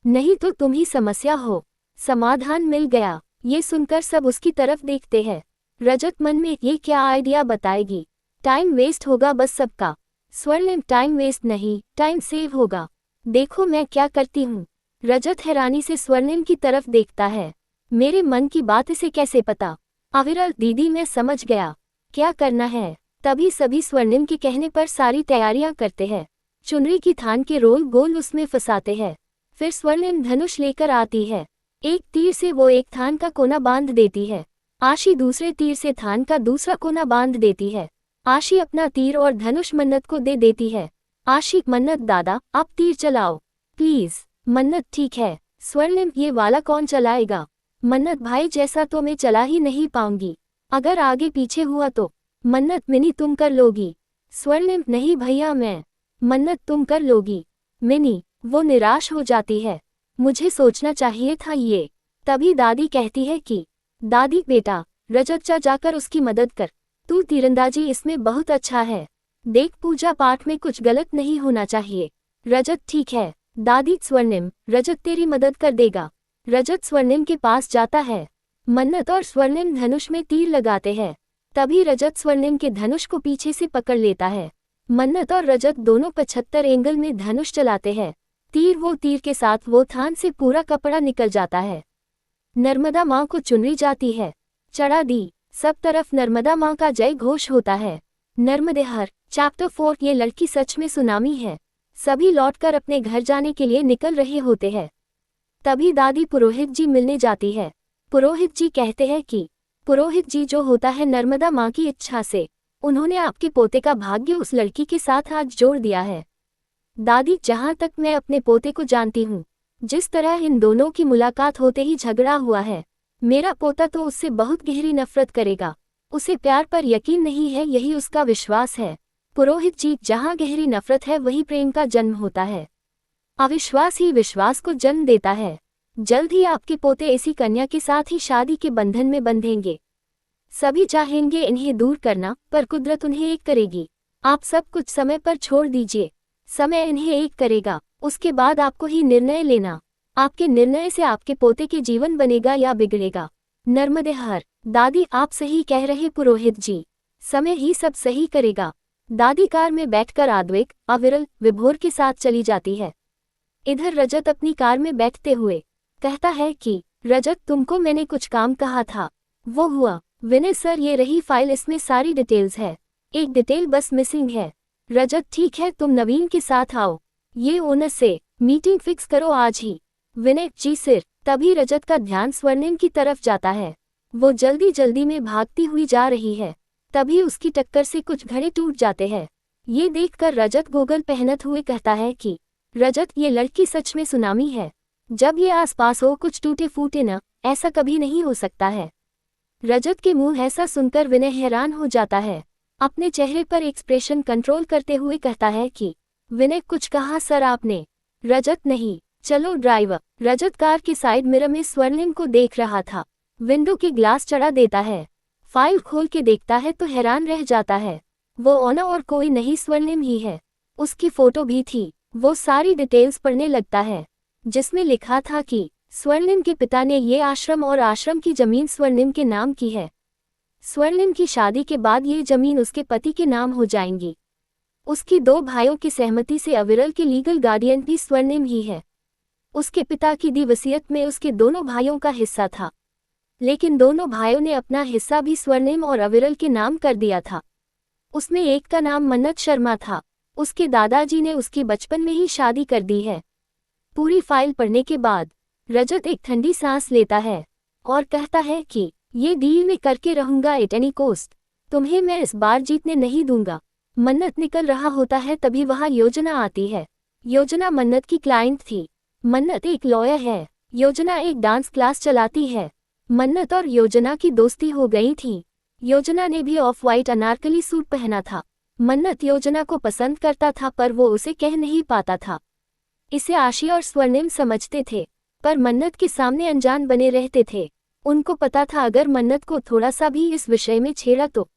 [SPEAKER 1] नहीं तो तुम ही समस्या हो। समाधान मिल गया। ये सुनकर सब उसकी तरफ देखते हैं। रजत मन में ये क्या आइडिया बताएगी, टाइम वेस्ट होगा बस सबका। स्वर्णिम टाइम वेस्ट नहीं, टाइम सेव होगा, देखो मैं क्या करती हूँ। रजत हैरानी से स्वर्णिम की तरफ देखता है। मेरे मन की बात इसे कैसे पता? अविरल दीदी मैं समझ गया, क्या करना है। तभी सभी स्वर्णिम के कहने पर सारी तैयारियां करते हैं। चुनरी की थान के रोल गोल उसमें फंसाते हैं। फिर स्वर्णिम धनुष लेकर आती है। एक तीर से वो एक थान का कोना बांध देती है। आशी दूसरे तीर से थान का दूसरा कोना बांध देती है। आशी अपना तीर और धनुष मन्नत को दे देती है। आशी, मन्नत दादा आप तीर चलाओ प्लीज। मन्नत, ठीक है स्वर्णिम, ये वाला कौन चलाएगा? मन्नत, भाई जैसा तो मैं चला ही नहीं पाऊंगी, अगर आगे पीछे हुआ तो। मन्नत, मिनी तुम कर लोगी। स्वर्णिम, नहीं भैया मैं। मन्नत, तुम कर लोगी। मिनी, वो निराश हो जाती है, मुझे सोचना चाहिए था ये। तभी दादी कहती है कि दादी बेटा, रजत चा जाकर उसकी मदद कर, तू तीरंदाजी इसमें बहुत अच्छा है, देख पूजा पाठ में कुछ गलत नहीं होना चाहिए। रजत, ठीक है दादी। स्वर्णिम, रजत तेरी मदद कर देगा। रजत स्वर्णिम के पास जाता है। मन्नत और स्वर्णिम धनुष में तीर लगाते हैं। तभी रजत स्वर्णिम के धनुष को पीछे से पकड़ लेता है। मन्नत और रजत दोनों 75 एंगल में धनुष चलाते हैं। तीर के साथ वो थान से पूरा कपड़ा निकल जाता है। नर्मदा माँ को चुनरी जाती है। चढ़ा दी, सब तरफ नर्मदा माँ का जय घोष होता है। नर्मदे हर चैप्टर 4। ये लड़की सच में सुनामी है। सभी लौटकर अपने घर जाने के लिए निकल रहे होते हैं। तभी दादी पुरोहित जी मिलने जाती है। पुरोहित जी कहते हैं कि पुरोहित जी जो होता है नर्मदा माँ की इच्छा से, उन्होंने आपके पोते का भाग्य उस लड़की के साथ आज जोड़ दिया है। दादी, जहाँ तक मैं अपने पोते को जानती हूँ, जिस तरह इन दोनों की मुलाकात होते ही झगड़ा हुआ है, मेरा पोता तो उससे बहुत गहरी नफरत करेगा। उसे प्यार पर यकीन नहीं है, यही उसका विश्वास है। पुरोहित जी, जहाँ गहरी नफरत है वही प्रेम का जन्म होता है। अविश्वास ही विश्वास को जन्म देता है। जल्द ही आपके पोते इसी कन्या के साथ ही शादी के बंधन में बंधेंगे। सभी चाहेंगे इन्हें दूर करना, पर कुदरत उन्हें एक करेगी। आप सब कुछ समय पर छोड़ दीजिए, समय इन्हें एक करेगा। उसके बाद आपको ही निर्णय लेना, आपके निर्णय से आपके पोते के जीवन बनेगा या बिगड़ेगा। नर्मदे हर दादी, आप सही कह रहे पुरोहित जी, समय ही सब सही करेगा। दादी कार में बैठकर आद्विक, अविरल, विभोर के साथ चली जाती है। इधर रजत अपनी कार में बैठते हुए कहता है कि रजत, तुमको मैंने कुछ काम कहा था, वो हुआ। विनय सर, ये रही फाइल, इसमें सारी डिटेल्स है, एक डिटेल बस मिसिंग है। रजत, ठीक है तुम नवीन के साथ आओ, ये ओनर से मीटिंग फिक्स करो आज ही। विनय, जी सिर। तभी रजत का ध्यान स्वर्णिम की तरफ जाता है। वो जल्दी जल्दी में भागती हुई जा रही है। तभी उसकी टक्कर से कुछ घड़े टूट जाते हैं। ये देखकर रजत गोगल पहनत हुए कहता है कि रजत, ये लड़की सच में सुनामी है। जब ये आसपास हो कुछ टूटे फूटे न, ऐसा कभी नहीं हो सकता है। रजत के मुंह ऐसा सुनकर विनय हैरान हो जाता है। अपने चेहरे पर एक्सप्रेशन कंट्रोल करते हुए कहता है कि विनय, कुछ कहा सर आपने? रजत, नहीं, चलो ड्राइवर। रजत कार के साइड मिरर में स्वर्णिम को देख रहा था। विंडो के ग्लास चढ़ा देता है, फाइल खोल के देखता है तो हैरान रह जाता है। वो ओना और कोई नहीं, स्वर्णिम ही है। उसकी फोटो भी थी। वो सारी डिटेल्स पढ़ने लगता है, जिसमें लिखा था कि स्वर्णिम के पिता ने ये आश्रम और आश्रम की जमीन स्वर्णिम के नाम की है। स्वर्णिम की शादी के बाद ये जमीन उसके पति के नाम हो जाएंगी। उसकी 2 भाइयों की सहमति से अविरल के लीगल गार्डियन भी स्वर्णिम ही है। उसके पिता की दी वसीयत में उसके दोनों भाइयों का हिस्सा था, लेकिन दोनों भाइयों ने अपना हिस्सा भी स्वर्णिम और अविरल के नाम कर दिया था। उसमें एक का नाम मन्नत शर्मा था। उसके दादाजी ने उसकी बचपन में ही शादी कर दी है। पूरी फाइल पढ़ने के बाद रजत एक ठंडी सांस लेता है और कहता है कि ये डील में करके रहूंगा एट एनी कॉस्ट, तुम्हें मैं इस बार जीतने नहीं दूंगा। मन्नत निकल रहा होता है, तभी वहां योजना आती है। योजना मन्नत की क्लाइंट थी। मन्नत एक लॉयर है। योजना एक डांस क्लास चलाती है। मन्नत और योजना की दोस्ती हो गई थी। योजना ने भी ऑफ वाइट अनारकली सूट पहना था। मन्नत योजना को पसंद करता था, पर वो उसे कह नहीं पाता था। इसे आशी और स्वर्णिम समझते थे, पर मन्नत के सामने अनजान बने रहते थे। उनको पता था अगर मन्नत को थोड़ा सा भी इस विषय में छेड़ा तो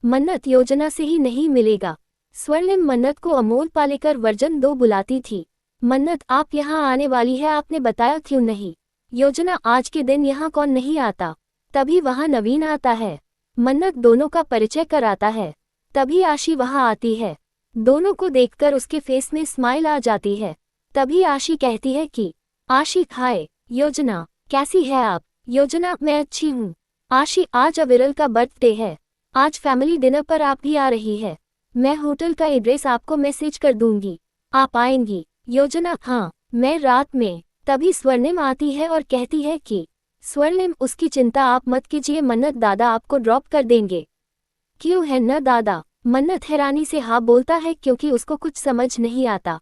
[SPEAKER 1] मन्नत योजना से ही नहीं मिलेगा। स्वर्णिम मन्नत को अमोल पालेकर वर्जन 2 बुलाती थी। मन्नत, आप यहाँ आने वाली है, आपने बताया क्यों नहीं? योजना, आज के दिन यहाँ कौन नहीं आता? तभी वहाँ नवीन आता है। मन्नत दोनों का परिचय कराता है। तभी आशी वहाँ आती है। दोनों को देखकर उसके फेस में स्माइल आ जाती है। तभी आशी कहती है कि आशी, हाय योजना, कैसी है आप? योजना, मैं अच्छी हूँ। आशी, आज अविरल का बर्थडे है, आज फैमिली डिनर पर आप भी आ रही है। मैं होटल का एड्रेस आपको मैसेज कर दूंगी, आप आएंगी? योजना, हाँ, मैं रात में। तभी स्वर्णिम आती है और कहती है कि स्वर्णिम उसकी चिंता आप मत कीजिए, मन्नत दादा आपको ड्रॉप कर देंगे। क्यों है न दादा? मन्नत हैरानी से हाँ बोलता है क्योंकि उसको कुछ समझ नहीं आता।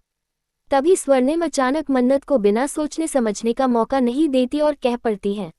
[SPEAKER 1] तभी स्वर्णिम अचानक मन्नत को बिना सोचने समझने का मौका नहीं देती और कह पड़ती है,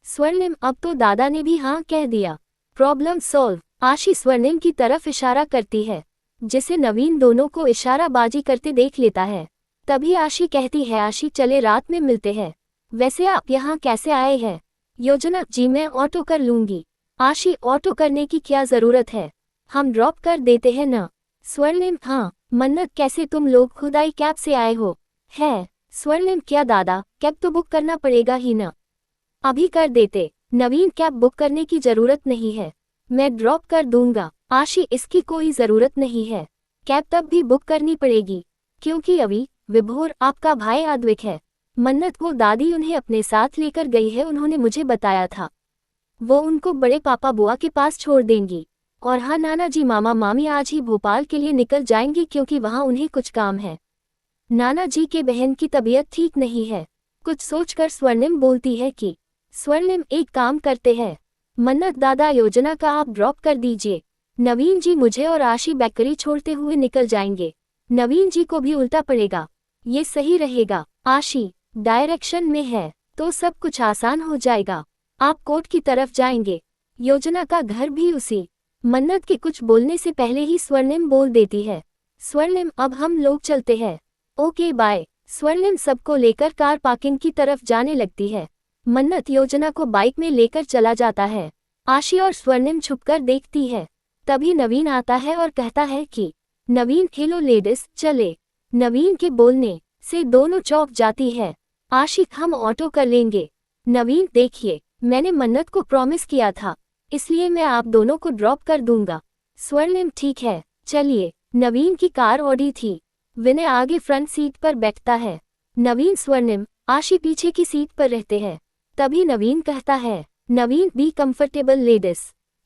[SPEAKER 1] स्वर्णिम अब तो दादा ने भी हाँ कह दिया, प्रॉब्लम सॉल्व। आशी स्वर्णिम की तरफ इशारा करती है, जिसे नवीन दोनों को इशाराबाजी करते देख लेता है। तभी आशी कहती है, आशी चले रात में मिलते हैं। वैसे आप यहाँ कैसे आए हैं? योजना जी मैं ऑटो कर लूंगी। आशी ऑटो करने की क्या जरूरत है, हम ड्रॉप कर देते हैं न। स्वर्णिम हाँ। मन्नत कैसे तुम लोग खुद आई कैब से आए हो? है। स्वर्णिम क्या दादा, कैब तो बुक करना पड़ेगा ही न। अभी कर देते। नवीन कैब बुक करने की जरूरत नहीं है, मैं ड्रॉप कर दूंगा। आशी इसकी कोई जरूरत नहीं है, कैब तब भी बुक करनी पड़ेगी क्योंकि अभी विभोर आपका भाई आद्विक है। मन्नत वो दादी उन्हें अपने साथ लेकर गई है, उन्होंने मुझे बताया था। वो उनको बड़े पापा बुआ के पास छोड़ देंगी। और हाँ नाना जी मामा मामी आज ही भोपाल के लिए निकल जाएंगे क्योंकि वहाँ उन्हें कुछ काम है। नाना जी के बहन की तबीयत ठीक नहीं है। कुछ सोचकर स्वर्णिम बोलती है कि स्वर्णिम एक काम करते हैं, मन्नत दादा योजना का आप ड्रॉप कर दीजिए। नवीन जी मुझे और आशी बेकरी छोड़ते हुए निकल जाएंगे, नवीन जी को भी उल्टा पड़ेगा, ये सही रहेगा। आशी डायरेक्शन में है तो सब कुछ आसान हो जाएगा, आप कोर्ट की तरफ जाएंगे, योजना का घर भी उसी। मन्नत के कुछ बोलने से पहले ही स्वर्णिम बोल देती है, स्वर्णिम अब हम लोग चलते हैं। Okay bye. स्वर्णिम सबको लेकर कार पार्किंग की तरफ जाने लगती है। मन्नत योजना को बाइक में लेकर चला जाता है। आशी और स्वर्णिम छुपकर देखती है। तभी नवीन आता है और कहता है कि नवीन हेलो लेडीज चले। नवीन के बोलने से दोनों चौंक जाती है। आशिक हम ऑटो कर लेंगे। नवीन देखिए मैंने मन्नत को प्रॉमिस किया था, इसलिए मैं आप दोनों को ड्रॉप कर दूंगा। स्वर्णिम ठीक है चलिए। नवीन की कार ऑडी थी, विनय आगे फ्रंट सीट पर बैठता है, नवीन स्वर्णिम आशी पीछे की सीट पर रहते हैं। तभी नवीन कहता है, नवीन बी कंफर्टेबल लेडीज,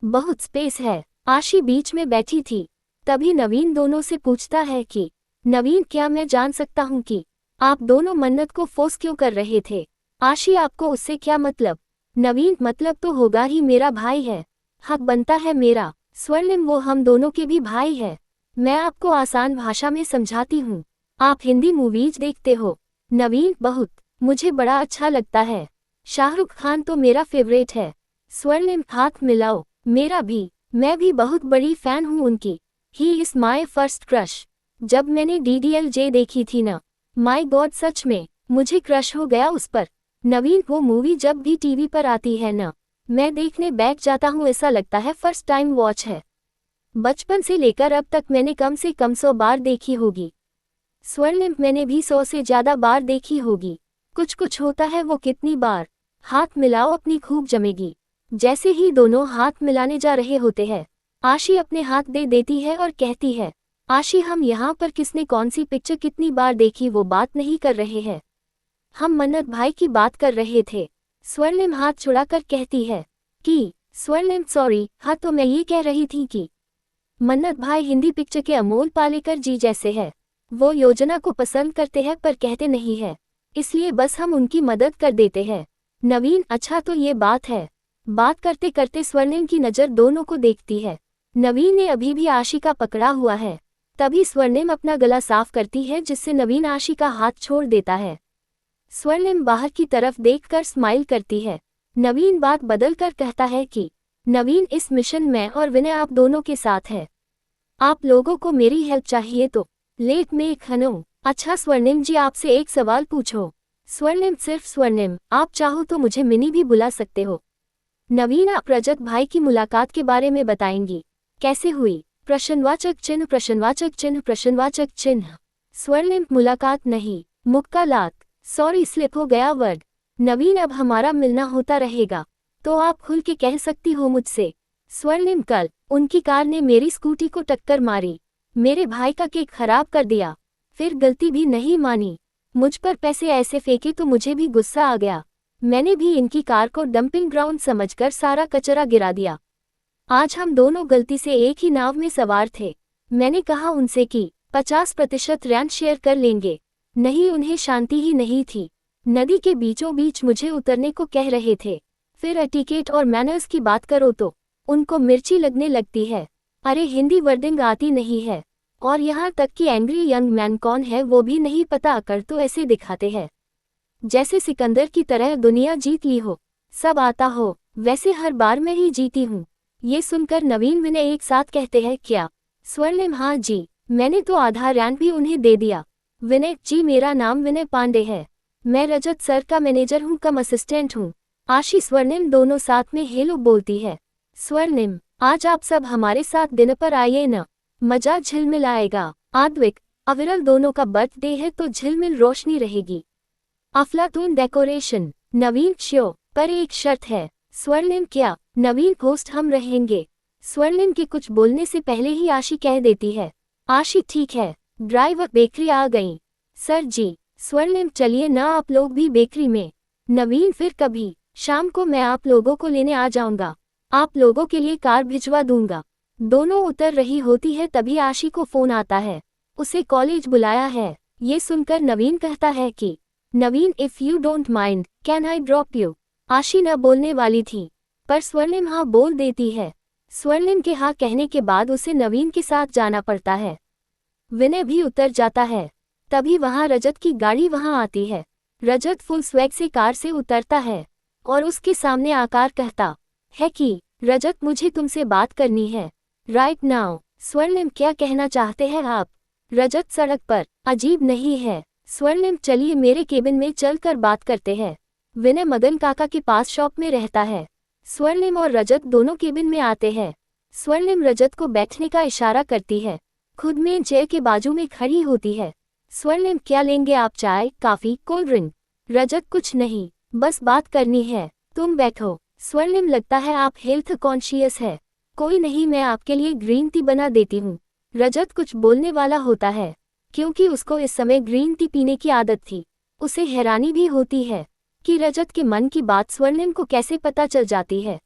[SPEAKER 1] बहुत स्पेस है। आशी बीच में बैठी थी। तभी नवीन दोनों से पूछता है कि नवीन क्या मैं जान सकता हूँ कि आप दोनों मन्नत को फोर्स क्यों कर रहे थे? आशी आपको उससे क्या मतलब? नवीन मतलब तो होगा ही, मेरा भाई है, हक बनता है मेरा। स्वर्णिम वो हम दोनों के भी भाई है। मैं आपको आसान भाषा में समझाती हूँ, आप हिंदी मूवीज देखते हो? नवीन बहुत, मुझे बड़ा अच्छा लगता है, शाहरुख खान तो मेरा फेवरेट है। स्वर्णिम हाथ मिलाओ, मेरा भी, मैं भी बहुत बड़ी फैन हूँ उनकी। He is my first crush. जब मैंने DDLJ देखी थी ना, माई गॉड सच में मुझे क्रश हो गया उस पर। नवीन वो मूवी जब भी टीवी पर आती है ना, मैं देखने बैठ जाता हूँ, ऐसा लगता है फर्स्ट टाइम वॉच है। बचपन से लेकर अब तक मैंने कम से कम 100 बार देखी होगी। स्वर्णिम मैंने भी 100 से ज्यादा बार देखी होगी। कुछ कुछ होता है वो कितनी बार। हाथ मिलाओ अपनी खूब जमेगी। जैसे ही दोनों हाथ मिलाने जा रहे होते हैं, आशी अपने हाथ दे देती है और कहती है, आशी हम यहाँ पर किसने कौन सी पिक्चर कितनी बार देखी वो बात नहीं कर रहे हैं, हम मन्नत भाई की बात कर रहे थे। स्वर्णिम हाथ छुड़ाकर कहती है कि स्वर्णिम सॉरी, हाँ तो मैं ये कह रही थी कि मन्नत भाई हिंदी पिक्चर के अमोल पालेकर जी जैसे है। वो योजना को पसंद करते हैं पर कहते नहीं है, इसलिए बस हम उनकी मदद कर देते हैं। नवीन अच्छा तो ये बात है। बात करते करते स्वर्णिम की नज़र दोनों को देखती है। नवीन ने अभी भी आशी का पकड़ा हुआ है। तभी स्वर्णिम अपना गला साफ करती है जिससे नवीन आशी का हाथ छोड़ देता है। स्वर्णिम बाहर की तरफ देखकर स्माइल करती है। नवीन बात बदल कर कहता है कि नवीन इस मिशन में और विनय आप दोनों के साथ है, आप लोगों को मेरी हेल्प चाहिए तो लेट में खनो। अच्छा स्वर्णिम जी आपसे एक सवाल पूछो। स्वर्णिम सिर्फ स्वर्णिम, आप चाहो तो मुझे मिनी भी बुला सकते हो। नवीन आप रजत भाई की मुलाकात के बारे में बताएंगी, कैसे हुई? प्रश्नवाचक चिन्ह प्रश्नवाचक चिन्ह प्रश्नवाचक चिन्ह। स्वर्णिम मुलाकात नहीं, मुक्कालात, सॉरी स्लिप हो गया वर्ड। नवीन अब हमारा मिलना होता रहेगा तो आप खुल के कह सकती हो मुझसे। स्वर्णिम कल उनकी कार ने मेरी स्कूटी को टक्कर मारी, मेरे भाई का केक खराब कर दिया, फिर गलती भी नहीं मानी, मुझ पर पैसे ऐसे फेंके तो मुझे भी गुस्सा आ गया, मैंने भी इनकी कार को डंपिंग ग्राउंड समझकर सारा कचरा गिरा दिया। आज हम दोनों गलती से एक ही नाव में सवार थे। मैंने कहा उनसे कि 50% रेंट शेयर कर लेंगे, नहीं उन्हें शांति ही नहीं थी। नदी के बीचों बीच मुझे उतरने को कह रहे थे। फिर एटिकेट और मैनर्स की बात करो तो उनको मिर्ची लगने लगती है। अरे हिंदी वर्डिंग आती नहीं है, और यहाँ तक कि एंग्री यंग मैन कौन है वो भी नहीं पता, कर तो ऐसे दिखाते हैं जैसे सिकंदर की तरह दुनिया जीत ली हो, सब आता हो, वैसे हर बार मैं ही जीती हूँ। ये सुनकर नवीन विनय एक साथ कहते हैं, क्या? स्वर्णिम, हाँ जी, मैंने तो आधा रैंक भी उन्हें दे दिया। विनय जी, मेरा नाम विनय पांडे है, मैं रजत सर का मैनेजर हूँ, कम असिस्टेंट हूँ। आशी स्वर्णिम दोनों साथ में हेलो बोलती है। स्वर्णिम, आज आप सब हमारे साथ डिनर पर आइए न, मजा झिलमिल आएगा। आद्विक, अविरल दोनों का बर्थडे है तो झिलमिल रोशनी रहेगी। अफलातून डेकोरेशन। नवीन, श्योर, पर एक शर्त है। स्वर्णिम, क्या? नवीन, होस्ट हम रहेंगे। स्वर्णिम के कुछ बोलने से पहले ही आशी कह देती है। आशी, ठीक है। ड्राइवर, बेकरी आ गई। सर जी। स्वर्णिम, चलिए ना आप लोग भी बेकरी में। नवीन, फिर कभी शाम को मैं आप लोगों को लेने आ जाऊंगा, आप लोगों के लिए कार भिजवा दूंगा। दोनों उतर रही होती है तभी आशी को फोन आता है, उसे कॉलेज बुलाया है। ये सुनकर नवीन कहता है कि Naveen, if you don't mind can I drop you. Aashi न बोलने वाली थी, पर स्वर्णिम हाँ बोल देती है। स्वर्णिम के हाँ कहने के बाद उसे नवीन के साथ जाना पड़ता है। विनय भी उतर जाता है, तभी वहां रजत की गाड़ी वहां आती है। रजत फुल स्वैग से कार से उतरता है और उसके सामने आकर कहता है कि रजत, मुझे तुमसे बात करनी है राइट नाउ। स्वर्णिम, क्या कहना चाहते हैं आप? रजत, सड़क पर अजीब नहीं है। स्वर्णिम, चलिए मेरे केबिन में चलकर बात करते हैं। विनय मदन काका के पास शॉप में रहता है। स्वर्णिम और रजत दोनों केबिन में आते हैं। स्वर्णिम रजत को बैठने का इशारा करती है, खुद में चेयर के बाजू में खड़ी होती है। स्वर्णिम, क्या लेंगे आप? चाय, कॉफी, कोल्ड ड्रिंक? रजत, कुछ नहीं, बस बात करनी है, तुम बैठो। स्वर्णिम, लगता है आप हेल्थ कॉन्शियस है। कोई नहीं, मैं आपके लिए ग्रीन टी बना देती हूँ। रजत कुछ बोलने वाला होता है, क्योंकि उसको इस समय ग्रीन टी पीने की आदत थी। उसे हैरानी भी होती है कि रजत के मन की बात स्वर्णिम को कैसे पता चल जाती है।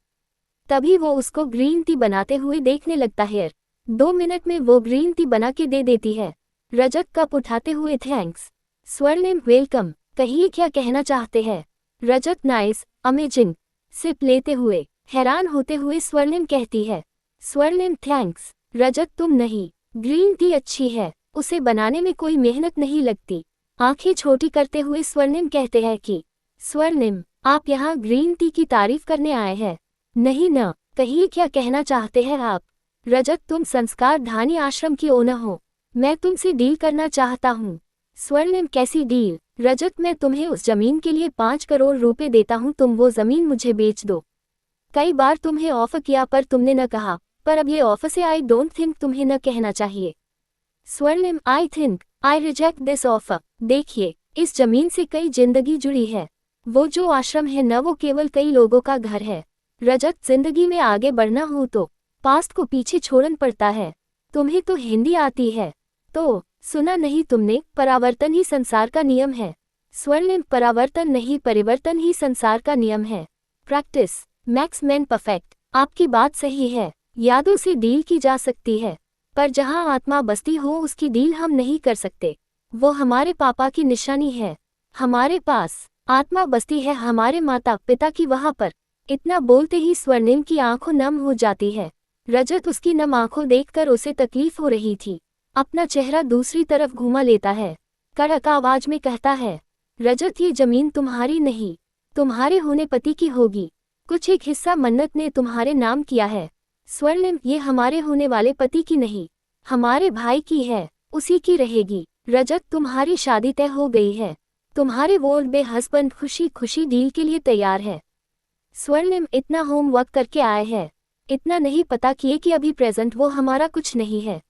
[SPEAKER 1] तभी वो उसको ग्रीन टी बनाते हुए देखने लगता है। 2 मिनट में वो ग्रीन टी बना के दे देती है। रजत कप उठाते हुए, थैंक्स। स्वर्णिम, वेलकम, कहिए क्या कहना चाहते हैं? रजत, नाइस, अमेजिंग। सिप लेते हुए हैरान होते हुए स्वर्णिम कहती है। स्वर्णिम, थैंक्स। रजत, तुम नहीं, ग्रीन टी अच्छी है, उसे बनाने में कोई मेहनत नहीं लगती। आंखें छोटी करते हुए स्वर्णिम कहते हैं कि स्वर्णिम, आप यहाँ ग्रीन टी की तारीफ करने आए हैं? नहीं न, कहिए क्या कहना चाहते हैं आप? रजत, तुम संस्कार धानी आश्रम की ओनर हो, मैं तुमसे डील करना चाहता हूँ। स्वर्णिम, कैसी डील? रजत, मैं तुम्हें उस जमीन के लिए 5 करोड़ रुपए देता हूँ, तुम वो जमीन मुझे बेच दो। कई बार तुम्हें ऑफर किया पर तुमने न कहा, पर अब ये ऑफर से आई डोंट थिंक तुम्हें न कहना चाहिए। स्वर्णिम, I think I reject this offer. देखिए, इस जमीन से कई जिंदगी जुड़ी है, वो जो आश्रम है न वो केवल कई लोगों का घर है। रजत, जिंदगी में आगे बढ़ना हो तो पास्ट को पीछे छोड़ना पड़ता है। तुम्हें तो हिंदी आती है, तो सुना नहीं तुमने, परावर्तन ही संसार का नियम है। स्वर्णिम, परावर्तन नहीं, परिवर्तन ही संसार का नियम है। Practice max man perfect. आपकी बात सही है, यादों से डील की जा सकती है, पर जहां आत्मा बसती हो उसकी डील हम नहीं कर सकते। वो हमारे पापा की निशानी है, हमारे पास आत्मा बसती है हमारे माता पिता की वहां पर। इतना बोलते ही स्वर्णिम की आंखों नम हो जाती है। रजत उसकी नम आंखों देखकर उसे तकलीफ हो रही थी, अपना चेहरा दूसरी तरफ घुमा लेता है, कड़क आवाज में कहता है, रजत, ये जमीन तुम्हारी नहीं, तुम्हारे होने पति की होगी। कुछ एक हिस्सा मन्नत ने तुम्हारे नाम किया है। स्वर्णिम, ये हमारे होने वाले पति की नहीं, हमारे भाई की है, उसी की रहेगी। रजत, तुम्हारी शादी तय हो गई है, तुम्हारे वोल्ड बे हस्बैंड खुशी खुशी डील के लिए तैयार है। स्वर्णिम, इतना होमवर्क करके आए हैं, इतना नहीं पता किए कि अभी प्रेजेंट वो हमारा कुछ नहीं है,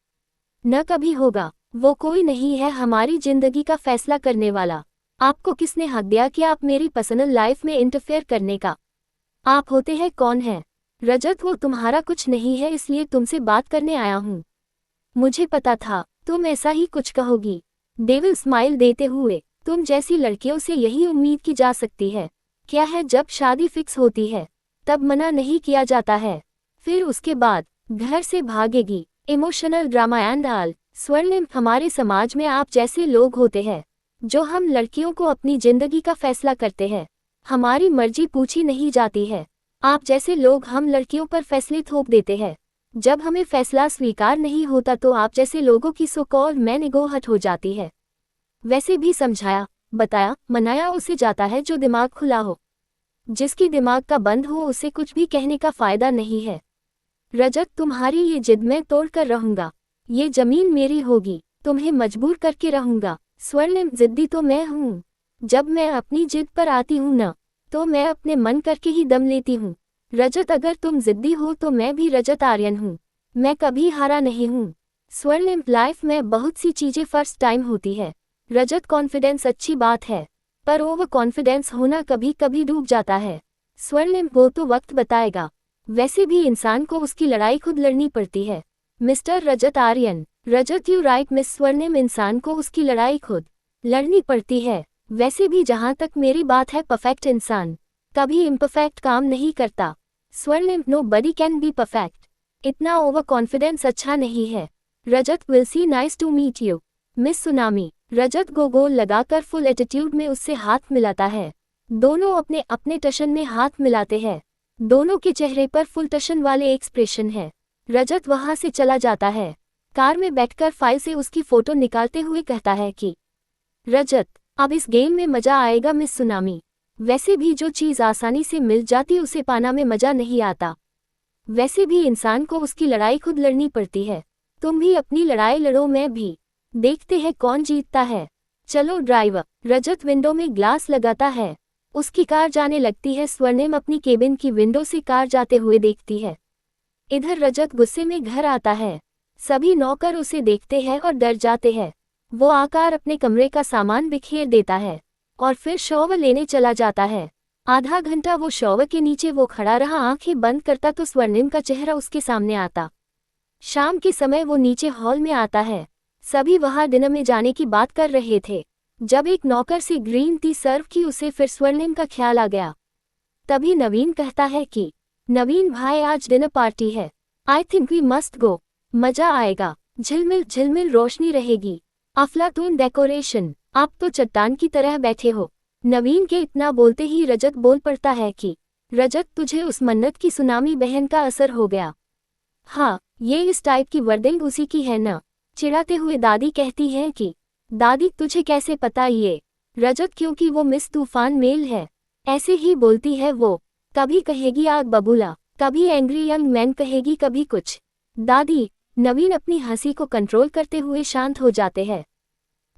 [SPEAKER 1] न कभी होगा। वो कोई नहीं है हमारी जिंदगी का फैसला करने वाला। आपको किसने हक दिया कि आप मेरी पर्सनल लाइफ में इंटरफेयर करने का? आप होते हैं कौन है? रजत, वो तुम्हारा कुछ नहीं है, इसलिए तुमसे बात करने आया हूँ। मुझे पता था तुम ऐसा ही कुछ कहोगी। डेविल स्माइल देते हुए, तुम जैसी लड़कियों से यही उम्मीद की जा सकती है। क्या है, जब शादी फिक्स होती है तब मना नहीं किया जाता है, फिर उसके बाद घर से भागेगी। इमोशनल ड्रामा एंड आल। स्वर्णिम, हमारे समाज में आप जैसे लोग होते हैं, जो हम लड़कियों को अपनी जिंदगी का फैसला करते हैं, हमारी मर्जी पूछी नहीं जाती है। आप जैसे लोग हम लड़कियों पर फैसले थोप देते हैं। जब हमें फैसला स्वीकार नहीं होता तो आप जैसे लोगों की so called man ego hurt हो जाती है। वैसे भी समझाया, बताया, मनाया उसे जाता है जो दिमाग खुला हो। जिसकी दिमाग का बंद हो उसे कुछ भी कहने का फायदा नहीं है। रजत, तुम्हारी ये जिद मैं तोड़ कर रहूंगा। ये जमीन मेरी होगी, तुम्हें मजबूर करके रहूंगा। स्वर्णिम, जिद्दी तो मैं हूँ। जब मैं अपनी जिद पर आती हूँ न, तो मैं अपने मन करके ही दम लेती हूँ। रजत, अगर तुम जिद्दी हो तो मैं भी रजत आर्यन हूँ। मैं कभी हारा नहीं हूँ। स्वर्णिम, लाइफ में बहुत सी चीजें फर्स्ट टाइम होती है। रजत, कॉन्फिडेंस अच्छी बात है, पर ओवर कॉन्फिडेंस होना कभी कभी डूब जाता है। स्वर्णिम, वो तो वक्त बताएगा। वैसे भी इंसान को उसकी लड़ाई खुद लड़नी पड़ती है। Mister Rajat Aryan. Rajat, you right miss Swarnim, इंसान को उसकी लड़ाई खुद लड़नी पड़ती है। वैसे भी जहाँ तक मेरी बात है, परफेक्ट इंसान कभी इम्परफेक्ट काम नहीं करता। Swarnim, nobody can be perfect. इतना ओवर कॉन्फिडेंस अच्छा नहीं है। Rajat, will see, nice to meet you miss Sunami. Rajat गोल लगाकर फुल एटीट्यूड में उससे हाथ मिलाता है। दोनों अपने अपने टशन में हाथ मिलाते हैं। दोनों के चेहरे पर फुल टशन वाले एक्सप्रेशन है। रजत वहां से चला जाता है। कार में बैठकर फाइल से उसकी फोटो निकालते हुए कहता है कि रजत, अब इस गेम में मजा आएगा मिस सुनामी। वैसे भी जो चीज आसानी से मिल जाती उसे पाना में मजा नहीं आता। वैसे भी इंसान को उसकी लड़ाई खुद लड़नी पड़ती है। तुम भी अपनी लड़ाई लड़ो, मैं भी। देखते हैं कौन जीतता है। चलो ड्राइवर। रजत विंडो में ग्लास लगाता है। उसकी कार जाने लगती है। स्वर्णिम अपनी केबिन की विंडो से कार जाते हुए देखती है। इधर रजत गुस्से में घर आता है। सभी नौकर उसे देखते हैं और डर जाते हैं। वो आकर अपने कमरे का सामान बिखेर देता है और फिर शॉवर लेने चला जाता है। आधा घंटा वो शॉवर के नीचे वो खड़ा रहा। आंखें बंद करता तो स्वर्णिम का चेहरा उसके सामने आता। शाम के समय वो नीचे हॉल में आता है। सभी वहां डिनर में जाने की बात कर रहे थे। जब एक नौकर से ग्रीन टी सर्व की उसे फिर स्वर्णिम का ख्याल आ गया। तभी नवीन कहता है कि नवीन भाई, आज डिनर पार्टी है। I think we must go. मजा आएगा। झिलमिल झिलमिल रोशनी रहेगी। अफलातून डेकोरेशन। आप तो चट्टान की तरह बैठे हो। नवीन के इतना बोलते ही रजत बोल पड़ता है कि रजत, तुझे उस मन्नत की सुनामी बहन का असर हो गया। हाँ, ये इस टाइप की वर्डिंग उसी की है ना। चिढ़ाते हुए दादी कहती हैं कि दादी, तुझे कैसे पता ये? रजत, क्योंकि वो मिस तूफान मेल है। ऐसे ही बोलती है वो। कभी कहेगी आग बबूला, कभी एंग्री यंग मैन कहेगी, कभी कुछ। दादी। नवीन अपनी हंसी को कंट्रोल करते हुए शांत हो जाते हैं।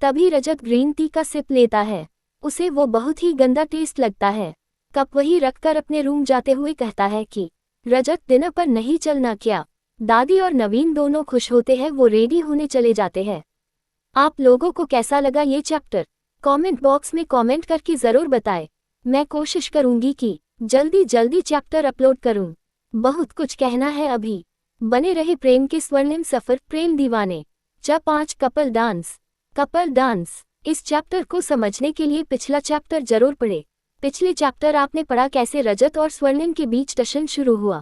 [SPEAKER 1] तभी रजत ग्रीन टी का सिप लेता है। उसे वो बहुत ही गंदा टेस्ट लगता है। कप वही रखकर अपने रूम जाते हुए कहता है कि रजत, डिनर पर नहीं चलना क्या? दादी और नवीन दोनों खुश होते हैं। वो रेडी होने चले जाते हैं। आप लोगों को कैसा लगा ये चैप्टर? कमेंट बॉक्स में कमेंट करके ज़रूर बताएं। मैं कोशिश करूंगी कि जल्दी जल्दी चैप्टर अपलोड करूं। बहुत कुछ कहना है अभी। बने रहे प्रेम के स्वर्णिम सफर, प्रेम दीवाने। चा 5 कपल डांस। इस चैप्टर को समझने के लिए पिछला चैप्टर जरूर पढ़े। पिछले चैप्टर आपने पढ़ा कैसे रजत और स्वर्णिम के बीच टशन शुरू हुआ।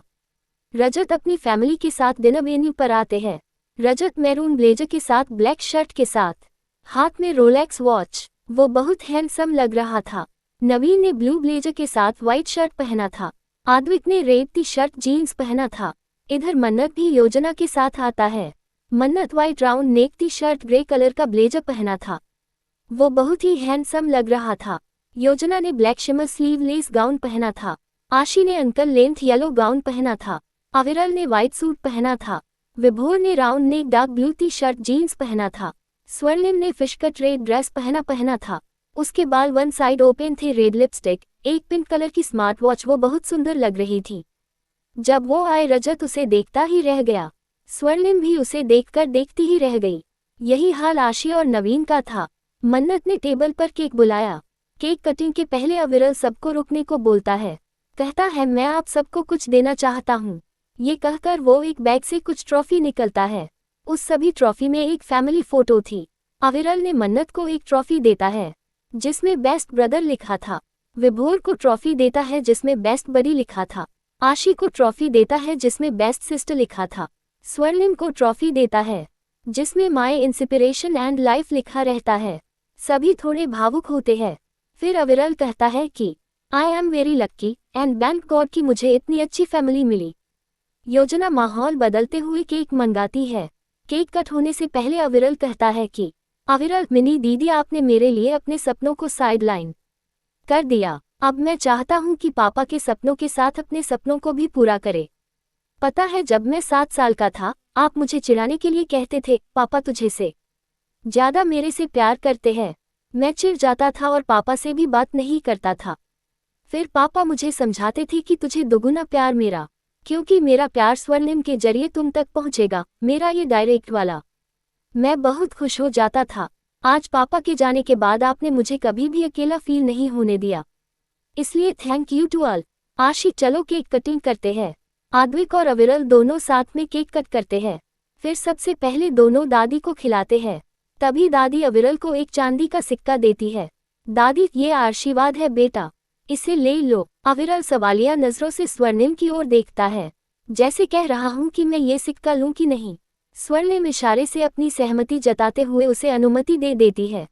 [SPEAKER 1] रजत अपनी फैमिली के साथ डिनर वेन्यू पर आते हैं। रजत मैरून ब्लेजर के साथ, ब्लैक शर्ट के साथ, हाथ में रोलेक्स वॉच। वो बहुत हैंडसम लग रहा था। नवीन ने ब्लू ब्लेजर के साथ व्हाइट शर्ट पहना था। आद्विक ने रेड टी शर्ट जीन्स पहना था। इधर मन्नत भी योजना के साथ आता है। मन्नत white round neck T shirt, grey colour का ब्लेजर पहना था। वो बहुत ही हैंडसम लग रहा था। योजना ने ब्लैक शिमर स्लीवलेस गाउन पहना था। आशी ने अंकल लेंथ येलो गाउन पहना था। अविरल ने व्हाइट सूट पहना था। विभोर ने round neck dark blue T shirt jeans पहना था। स्वर्णिम ने फिश कट रेड ड्रेस पहना था। उसके बाल वन साइड ओपन थे, रेड लिपस्टिक, एक पिंक कलर की स्मार्ट वॉच। वो बहुत सुंदर लग रही थी। जब वो आए रजत उसे देखता ही रह गया। स्वर्णिम भी उसे देखकर देखती ही रह गई। यही हाल आशी और नवीन का था। मन्नत ने टेबल पर केक बुलाया। केक कटिंग के पहले अविरल सबको रुकने को बोलता है। कहता है, मैं आप सबको कुछ देना चाहता हूँ। ये कहकर वो एक बैग से कुछ ट्रॉफी निकलता है। उस सभी ट्रॉफी में एक फैमिली फोटो थी। अविरल ने मन्नत को एक ट्रॉफी देता है जिसमें बेस्ट ब्रदर लिखा था। विभोर को ट्रॉफी देता है जिसमें बेस्ट बडी लिखा था। आशी को ट्रॉफी देता है जिसमें बेस्ट सिस्टर लिखा था। स्वर्णिम को ट्रॉफी देता है जिसमें माय इंस्पिरेशन एंड लाइफ लिखा रहता है। सभी थोड़े भावुक होते हैं। फिर अविरल कहता है कि I am very lucky and thank God कि मुझे इतनी अच्छी फैमिली मिली। योजना माहौल बदलते हुए केक मंगाती है। केक कट होने से पहले अविरल कहता है कि अविरल मिनी दीदी, आपने मेरे लिए अपने सपनों को साइडलाइन कर दिया। अब मैं चाहता हूँ कि पापा के सपनों के साथ अपने सपनों को भी पूरा करे। पता है, जब मैं 7 साल का था, आप मुझे चिढ़ाने के लिए कहते थे, पापा तुझे से ज्यादा मेरे से प्यार करते हैं। मैं चिढ़ जाता था और पापा से भी बात नहीं करता था। फिर पापा मुझे समझाते थे कि तुझे दोगुना प्यार मेरा, क्योंकि मेरा प्यार स्वर्णिम के जरिए तुम तक पहुंचेगा, मेरा ये डायरेक्ट वाला। मैं बहुत खुश हो जाता था। आज पापा के जाने के बाद आपने मुझे कभी भी अकेला फील नहीं होने दिया, इसलिए थैंक यू टू ऑल। आशी, चलो केक कटिंग करते हैं। आद्विक और अविरल दोनों साथ में केक कट करते हैं। फिर सबसे पहले दोनों दादी को खिलाते हैं। तभी दादी अविरल को एक चांदी का सिक्का देती है। दादी, ये आशीर्वाद है बेटा, इसे ले लो। अविरल सवालिया नजरों से स्वर्णिम की ओर देखता है, जैसे कह रहा हूं कि मैं ये सिक्का लूं कि नहीं। स्वर्णिम इशारे से अपनी सहमति जताते हुए उसे अनुमति दे देती है।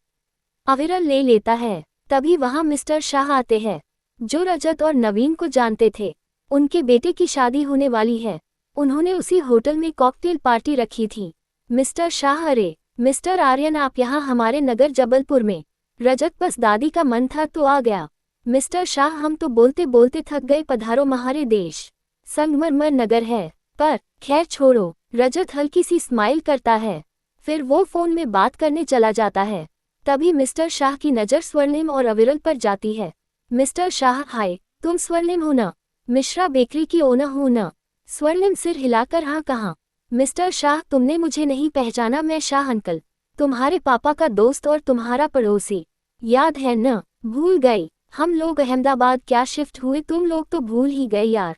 [SPEAKER 1] अविरल ले लेता है। तभी वहां मिस्टर शाह आते हैं, जो रजत और नवीन को जानते थे। उनके बेटे की शादी होने वाली है। उन्होंने उसी होटल में कॉकटेल पार्टी रखी थी। मिस्टर शाह, अरे मिस्टर आर्यन, आप यहाँ हमारे नगर जबलपुर में। रजत, बस दादी का मन था तो आ गया। मिस्टर शाह, हम तो बोलते बोलते थक गए, पधारो हमारे देश। संगमरमर नगर है, पर खैर छोड़ो। रजत हल्की सी स्माइल करता है, फिर वो फोन में बात करने चला जाता है। तभी मिस्टर शाह की नज़र स्वर्णिम और अविरल पर जाती है। मिस्टर शाह, हाय, तुम स्वर्णिम हो ना? मिश्रा बेकरी की ओनर हो ना? स्वर्णिम सिर हिलाकर हाँ कहा। मिस्टर शाह, तुमने मुझे नहीं पहचाना, मैं शाह अंकल, तुम्हारे पापा का दोस्त और तुम्हारा पड़ोसी। याद है न? भूल गई? हम लोग अहमदाबाद क्या शिफ्ट हुए, तुम लोग तो भूल ही गए यार।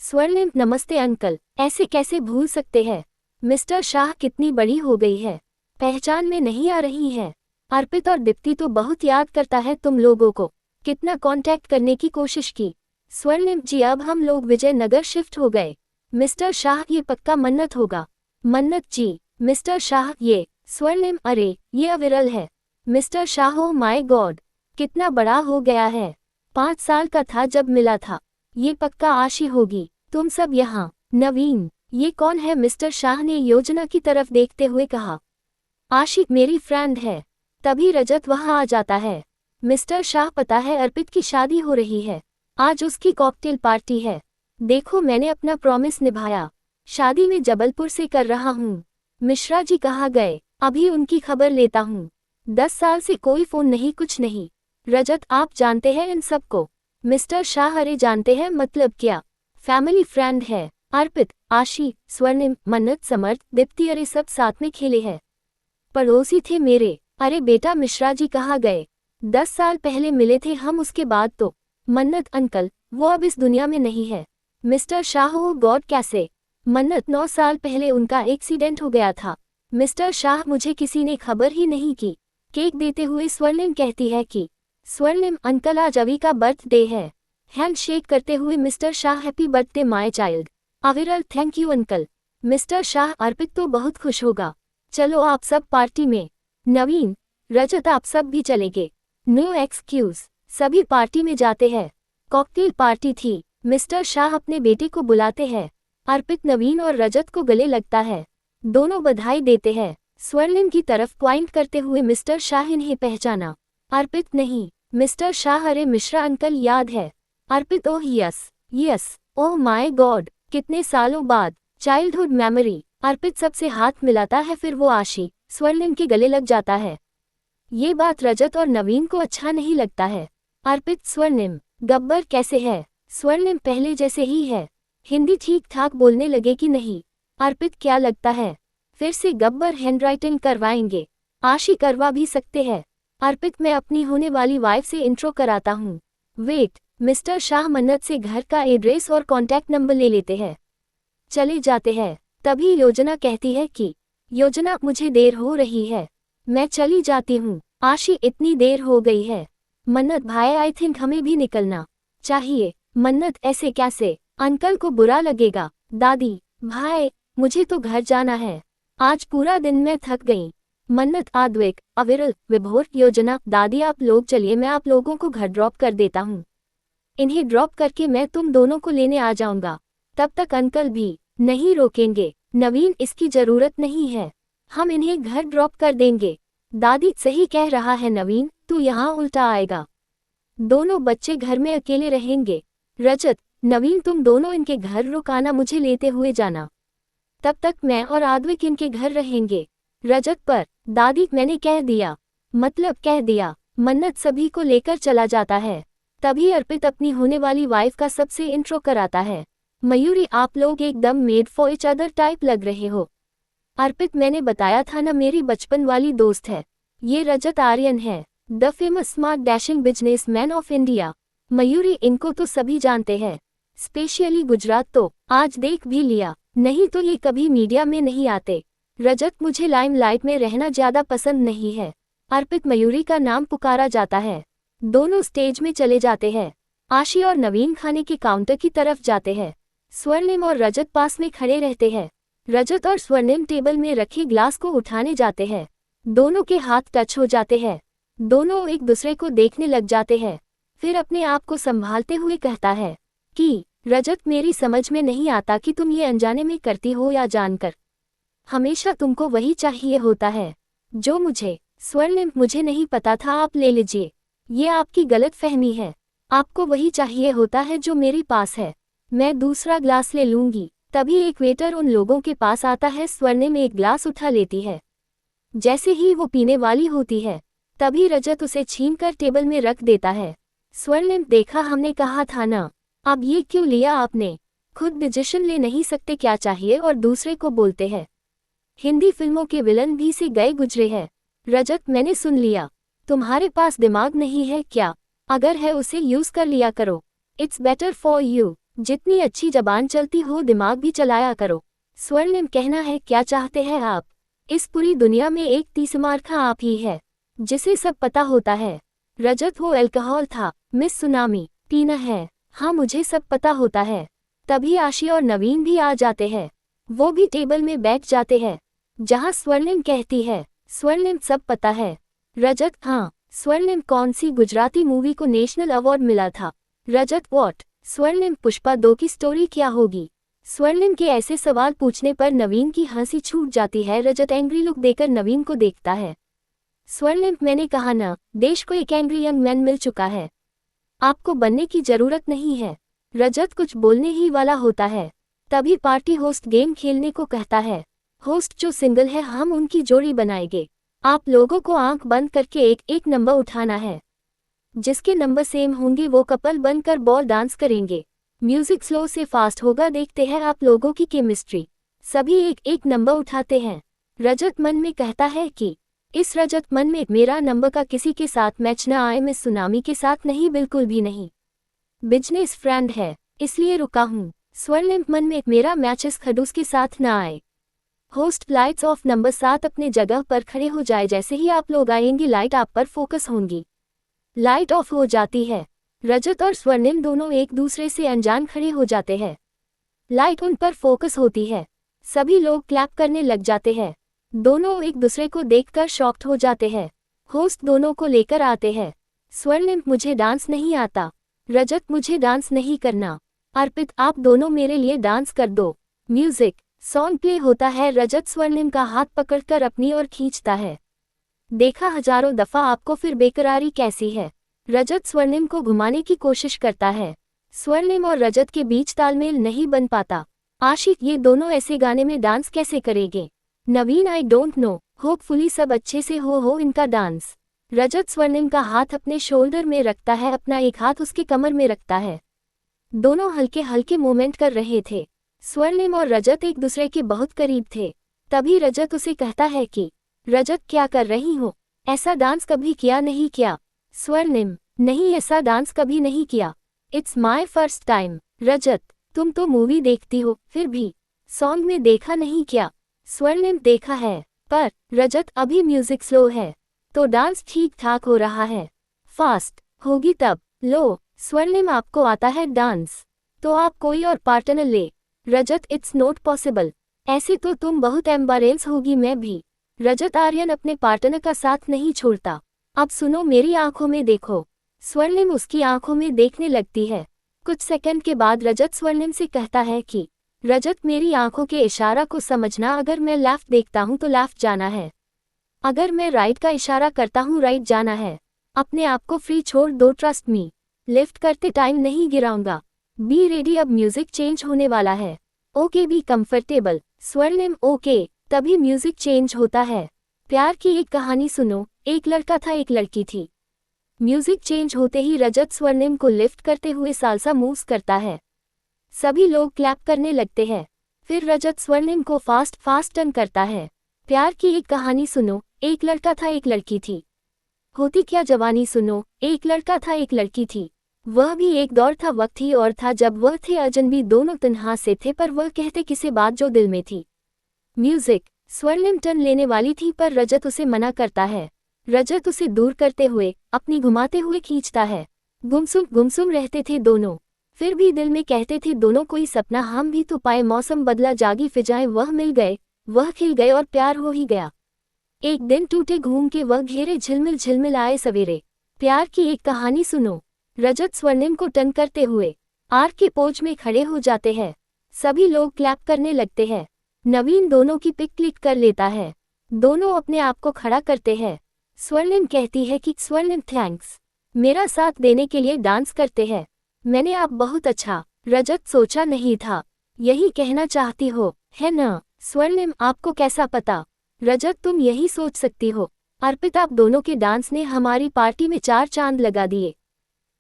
[SPEAKER 1] स्वर्णिम, नमस्ते अंकल, ऐसे कैसे भूल सकते हैं? मिस्टर शाह, कितनी बड़ी हो गई है, पहचान में नहीं आ रही है। अर्पित और दीप्ति तो बहुत याद करता है तुम लोगों को, कितना कांटेक्ट करने की कोशिश की। स्वर्णिम जी, अब हम लोग विजयनगर शिफ्ट हो गए। मिस्टर शाह, ये पक्का मन्नत होगा। मन्नत जी। मिस्टर शाह, ये स्वर्णिम, अरे ये अविरल है। Mister Shah, oh my God, कितना बड़ा हो गया है। 5 साल का था जब मिला था। ये पक्का आशी होगी। तुम सब यहाँ। नवीन, ये कौन है? मिस्टर शाह ने योजना की तरफ देखते हुए कहा। आशी मेरी फ्रेंड है। तभी रजत वहाँ आ जाता है। मिस्टर शाह, पता है अर्पित की शादी हो रही है, आज उसकी कॉकटेल पार्टी है। देखो, मैंने अपना प्रॉमिस निभाया, शादी में जबलपुर से कर रहा हूँ। मिश्रा जी कहाँ गए? अभी उनकी खबर लेता हूँ। 10 साल से कोई फोन नहीं, कुछ नहीं। रजत, आप जानते हैं इन सबको? मिस्टर शाह, अरे जानते हैं मतलब क्या, फैमिली फ्रेंड है। अर्पित, आशी, स्वर्णिम, मन्नत, समर्थ, दीप्ति, अरे सब साथ में खेले हैं, पड़ोसी थे मेरे। अरे बेटा, मिश्रा जी कहाँ गए? 10 साल पहले मिले थे हम, उसके बाद तो। मन्नत, अंकल वो अब इस दुनिया में नहीं है। मिस्टर शाह, ओ गॉड, कैसे? मन्नत, 9 साल पहले उनका एक्सीडेंट हो गया था। मिस्टर शाह, मुझे किसी ने खबर ही नहीं की। केक देते हुए स्वर्णिम कहती है कि स्वर्णिम अंकल, आज अवी का बर्थडे है। हैंड शेक करते हुए mister Shah, happy birthday my child. Aviral, thank you uncle. Mister Shah, Arpit तो बहुत खुश होगा, चलो आप सब पार्टी में। नवीन, रजत, आप सब भी चलेंगे? No excuse. सभी पार्टी में जाते हैं। कॉकटेल पार्टी थी। मिस्टर शाह अपने बेटे को बुलाते हैं। अर्पित नवीन और रजत को गले लगता है, दोनों बधाई देते हैं। स्वर्णिम की तरफ पॉइंट करते हुए मिस्टर शाह, इन्हें पहचाना? अर्पित, नहीं। मिस्टर शाह, अरे मिश्रा अंकल याद है। Arpit, oh yes yes, oh my God, कितने सालों बाद, चाइल्डहुड मेमोरी। अर्पित सबसे हाथ मिलाता है, फिर वो आशी, स्वर्णिम के गले लग जाता है। ये बात रजत और नवीन को अच्छा नहीं लगता है। अर्पित, स्वर्णिम, गब्बर कैसे है? स्वर्णिम, पहले जैसे ही है। हिंदी ठीक ठाक बोलने लगे कि नहीं? अर्पित, क्या लगता है फिर से गब्बर हैंडराइटिंग करवाएंगे? आशी, करवा भी सकते हैं। अर्पित, मैं अपनी होने वाली वाइफ से इंट्रो कराता हूँ। वेट। मिस्टर शाह मन्नत से घर का एड्रेस और कॉन्टैक्ट नंबर ले लेते हैं, चले जाते हैं। तभी योजना कहती है कि योजना, मुझे देर हो रही है, मैं चली जाती हूँ। आशी, इतनी देर हो गई है। मन्नत, भाई आई थिंक हमें भी निकलना चाहिए। मन्नत, ऐसे कैसे, अंकल को बुरा लगेगा। दादी, भाई मुझे तो घर जाना है, आज पूरा दिन मैं थक गई। मन्नत, आद्विक, अविरल, विभोर, योजना, दादी आप लोग चलिए मैं आप लोगों को घर ड्रॉप कर देता हूँ। इन्हें ड्रॉप करके मैं तुम दोनों को लेने आ जाऊंगा, तब तक अंकल भी नहीं रोकेंगे। नवीन, इसकी जरूरत नहीं है, हम इन्हें घर ड्रॉप कर देंगे। दादी, सही कह रहा है नवीन, तू यहाँ उल्टा आएगा, दोनों बच्चे घर में अकेले रहेंगे। रजत, नवीन तुम दोनों इनके घर रुकाना, मुझे लेते हुए जाना, तब तक मैं और आद्विक इनके घर रहेंगे। रजत, पर दादी मैंने कह दिया, मतलब कह दिया। मन्नत सभी को लेकर चला जाता है। तभी अर्पित अपनी होने वाली वाइफ का सबसे इंट्रो कराता है। मयूरी, आप लोग एकदम made for each other type लग रहे हो। अर्पित, मैंने बताया था ना, मेरी बचपन वाली दोस्त है। ये रजत आर्यन है, the famous smart dashing businessman of India. Mayuri, इनको तो सभी जानते हैं, स्पेशली गुजरात तो आज देख भी लिया, नहीं तो ये कभी मीडिया में नहीं आते। रजत, मुझे लाइमलाइट में रहना ज्यादा पसंद नहीं है। अर्पित, मयूरी का नाम पुकारा जाता है। दोनों स्टेज में चले जाते हैं। आशी और नवीन खाने के काउंटर की तरफ जाते हैं। स्वर्णिम और रजत पास में खड़े रहते हैं। रजत और स्वर्णिम टेबल में रखे ग्लास को उठाने जाते हैं। दोनों के हाथ टच हो जाते हैं। दोनों एक दूसरे को देखने लग जाते हैं। फिर अपने आप को संभालते हुए कहता है कि रजत, मेरी समझ में नहीं आता कि तुम ये अनजाने में करती हो या जानकर। हमेशा तुमको वही चाहिए होता है जो मुझे। स्वर्णिम, मुझे नहीं पता था, आप ले लीजिए, ये आपकी गलत फहमी है। आपको वही चाहिए होता है जो मेरे पास है। मैं दूसरा ग्लास ले लूंगी। तभी एक वेटर उन लोगों के पास आता है। स्वर्णिम एक ग्लास उठा लेती है। जैसे ही वो पीने वाली होती है, तभी रजत उसे छीनकर टेबल में रख देता है। स्वर्णिम, देखा, हमने कहा था ना, अब ये क्यों लिया आपने? खुद डिसीजन ले नहीं सकते क्या चाहिए और दूसरे को बोलते हैं। हिंदी फिल्मों के विलन भी से गए गुजरे हैं। रजत, मैंने सुन लिया, तुम्हारे पास दिमाग नहीं है क्या? अगर है उसे यूज कर लिया करो, इट्स बेटर फॉर यू। जितनी अच्छी जबान चलती हो दिमाग भी चलाया करो। स्वर्णिम, कहना है क्या चाहते हैं आप? इस पूरी दुनिया में एक तीसमार्खा आप ही है जिसे सब पता होता है। रजत, वो अल्कोहल था, मिस सुनामी टीना है। हाँ, मुझे सब पता होता है। तभी आशी और नवीन भी आ जाते हैं। वो भी टेबल में बैठ जाते हैं जहाँ स्वर्णिम कहती है, स्वर्णिम, सब पता है। रजत, हाँ। स्वर्णिम, कौन सी गुजराती मूवी को नेशनल अवार्ड मिला था? रजत, व्हाट? स्वर्णिम, पुष्पा 2 की स्टोरी क्या होगी? स्वर्णिम के ऐसे सवाल पूछने पर नवीन की हंसी छूट जाती है। रजत एंग्री लुक देकर नवीन को देखता है। स्वर्णिम, मैंने कहा ना, देश को एक एंग्री यंग मैन मिल चुका है, आपको बनने की जरूरत नहीं है। रजत कुछ बोलने ही वाला होता है। तभी पार्टी होस्ट गेम खेलने को कहता है। होस्ट जो सिंगल है हम उनकी जोड़ी बनाएंगे। आप लोगों को आंख बंद करके एक एक नंबर उठाना है। जिसके नंबर सेम होंगे वो कपल बनकर बॉल डांस करेंगे। म्यूजिक स्लो से फास्ट होगा, देखते हैं आप लोगों की केमिस्ट्री। सभी एक एक नंबर उठाते हैं। रजत मन में कहता है कि इस रजत मन में मेरा नंबर का किसी के साथ मैच न आए, मिस सुनामी के साथ नहीं, बिल्कुल भी नहीं। बिजनेस फ्रेंड है इसलिए रुका हूँ। स्वर्णिम मन में मेरा मैच इस खडूस के साथ न आए। होस्ट, लाइट्स ऑफ, नंबर 7 अपने जगह पर खड़े हो जाए। जैसे ही आप लोग आएंगे लाइट आप पर फोकस होंगी। लाइट ऑफ हो जाती है। रजत और स्वर्णिम दोनों एक दूसरे से अनजान खड़े हो जाते हैं। लाइट उन पर फोकस होती है। सभी लोग क्लैप करने लग जाते हैं। दोनों एक दूसरे को देखकर शॉक्ड हो जाते हैं। होस्ट दोनों को लेकर आते हैं। स्वर्णिम, मुझे डांस नहीं आता। रजत, मुझे डांस नहीं करना। अर्पित, आप दोनों मेरे लिए डांस कर दो। म्यूजिक सॉन्ग प्ले होता है। रजत स्वर्णिम का हाथ पकड़कर अपनी ओर खींचता है। देखा हजारों दफा आपको फिर बेकरारी कैसी है। रजत स्वर्णिम को घुमाने की कोशिश करता है। स्वर्णिम और रजत के बीच तालमेल नहीं बन पाता। आशिक, ये दोनों ऐसे गाने में डांस कैसे करेंगे? नवीन, आई डोंट नो, होपफुली सब अच्छे से हो इनका डांस। रजत स्वर्णिम का हाथ अपने शोल्डर में रखता है, अपना एक हाथ उसके कमर में रखता है। दोनों हल्के हल्के मूवमेंट कर रहे थे। स्वर्णिम और रजत एक दूसरे के बहुत करीब थे। तभी रजत उसे कहता है कि रजत, क्या कर रही हो? ऐसा डांस कभी किया नहीं क्या? स्वर्णिम, नहीं, ऐसा डांस कभी नहीं किया, इट्स माई फर्स्ट टाइम। रजत, तुम तो मूवी देखती हो, फिर भी सॉन्ग में देखा नहीं क्या? स्वर्णिम, देखा है, पर रजत अभी म्यूजिक स्लो है तो डांस ठीक ठाक हो रहा है, फास्ट होगी तब। लो स्वर्णिम, आपको आता है डांस तो आप कोई और पार्टनर ले। रजत, इट्स नॉट पॉसिबल, ऐसे तो तुम बहुत एम्बारेंस होगी। मैं भी रजत आर्यन अपने पार्टनर का साथ नहीं छोड़ता। अब सुनो मेरी आंखों में देखो। स्वर्णिम उसकी आंखों में देखने लगती है। कुछ सेकंड के बाद रजत स्वर्णिम से कहता है कि रजत मेरी आंखों के इशारा को समझना, अगर मैं लेफ्ट देखता हूँ तो लेफ्ट जाना है, अगर मैं राइट का इशारा करता हूँ राइट जाना है। अपने आप को फ्री छोड़ दो, ट्रस्ट मी। लिफ्ट करते टाइम नहीं गिराऊंगा। बी रेडी, अब म्यूजिक चेंज होने वाला है। Okay be comfortable. स्वर्णिम ओके। तभी म्यूजिक चेंज होता है। प्यार की एक कहानी सुनो, एक लड़का था एक लड़की थी। म्यूजिक चेंज होते ही रजत स्वर्णिम को लिफ्ट करते हुए सालसा मूव्स करता है। सभी लोग क्लैप करने लगते हैं। फिर रजत स्वर्णिम को फास्ट फास्ट टर्न करता है। प्यार की एक कहानी सुनो, एक लड़का था एक लड़की थी। होती क्या जवानी सुनो, एक लड़का था एक लड़की थी। वह भी एक दौर था, वक्त ही और था जब वह थे अजनबी, दोनों तन्हा से थे पर वह कहते किसी बात जो दिल में थी। म्यूजिक। स्वर्णिम टर्न लेने वाली थी पर रजत उसे मना करता है। रजत उसे दूर करते हुए अपनी घुमाते हुए खींचता है। गुमसुम रहते थे दोनों, फिर भी दिल में कहते थे दोनों कोई सपना हम भी तो पाए। मौसम बदला, जागी फिजाएं, वह मिल गए, वह खिल गए और प्यार हो ही गया। एक दिन टूटे घूम के वह घेरे, झिलमिल झिलमिल आए सवेरे। प्यार की एक कहानी सुनो। रजत स्वर्णिम को टर्न करते हुए आर के पोज में खड़े हो जाते हैं। सभी लोग क्लैप करने लगते हैं। नवीन दोनों की पिक क्लिक कर लेता है। दोनों अपने आप को खड़ा करते हैं। स्वर्णिम कहती है कि स्वर्णिम थैंक्स, मेरा साथ देने के लिए। डांस करते हैं। मैंने आप बहुत अच्छा। रजत सोचा नहीं था, यही कहना चाहती हो है न? स्वर्णिम आपको कैसा पता? रजत तुम यही सोच सकती हो। अर्पित आप दोनों के डांस ने हमारी पार्टी में 4 चांद लगा दिए।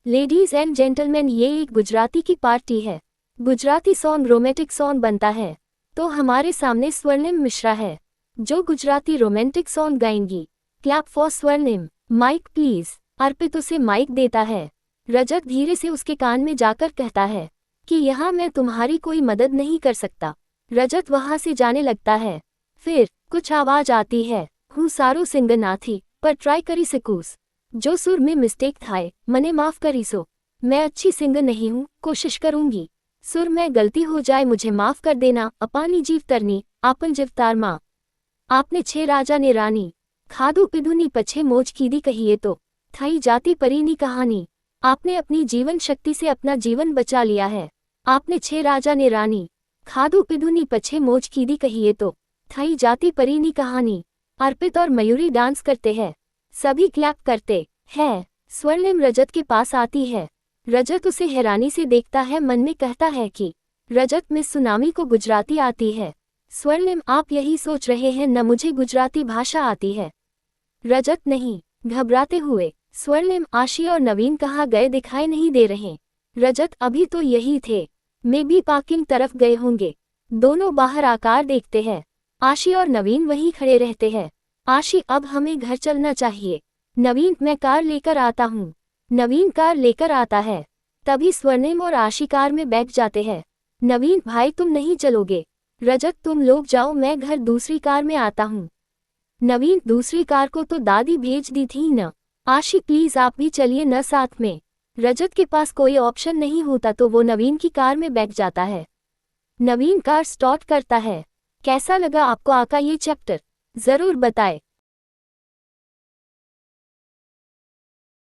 [SPEAKER 1] लेडीज एंड जेंटलमैन, ये एक गुजराती की पार्टी है। गुजराती सॉन्ग रोमांटिक सॉन्ग बनता है तो हमारे सामने स्वर्णिम मिश्रा है जो गुजराती रोमांटिक सॉन्ग गाएंगी। Clap for Swarnim. Mic please. Arpit उसे माइक देता है। रजत धीरे से उसके कान में जाकर कहता है कि यहाँ मैं तुम्हारी कोई मदद नहीं कर सकता। रजत वहां से जाने लगता है। फिर कुछ आवाज आती है, हूँ सारू सिंगर ना थी पर ट्राई करी सकूस। जो सुर में मिस्टेक थाए मने माफ करी सो। मैं अच्छी सिंगर नहीं हूँ, कोशिश करूंगी। सुर में गलती हो जाए मुझे माफ कर देना। अपानी जीव तरनी आपन जीवतार माँ। आपने 6 राजा ने रानी खादू पिधुनी पछे मोज कीदी कहिए तो थई जाती परीनी कहानी। आपने अपनी जीवन शक्ति से अपना जीवन बचा लिया है। आपने 6 राजा ने रानी खादू पिधुनी पछे मोज कीदी कहिए तो थई जाती परीनी कहानी। अर्पित और मयूरी डांस करते हैं। सभी क्लैप करते हैं। स्वर्णिम रजत के पास आती है। रजत उसे हैरानी से देखता है, मन में कहता है कि रजत मिस सुनामी को गुजराती आती है। स्वर्णिम आप यही सोच रहे हैं न, मुझे गुजराती भाषा आती है। रजत नहीं। घबराते हुए स्वर्णिम आशी और नवीन कहाँ गए दिखाई नहीं दे रहे। रजत अभी तो यही थे, मे भी पार्किंग तरफ गए होंगे। दोनों बाहर आकार देखते हैं। आशी और नवीन वहीं खड़े रहते हैं। आशी अब हमें घर चलना चाहिए। नवीन मैं कार लेकर आता हूँ। नवीन कार लेकर आता है। तभी स्वर्णिम और आशी कार में बैठ जाते हैं। नवीन भाई तुम नहीं चलोगे? रजत तुम लोग जाओ, मैं घर दूसरी कार में आता हूँ। नवीन दूसरी कार को तो दादी भेज दी थी न। आशी प्लीज आप भी चलिए न साथ में। रजत के पास कोई ऑप्शन नहीं होता तो वो नवीन की कार में बैठ जाता है। नवीन कार स्टार्ट करता है। कैसा लगा आपको आका ये चैप्टर? जरूर बताएं।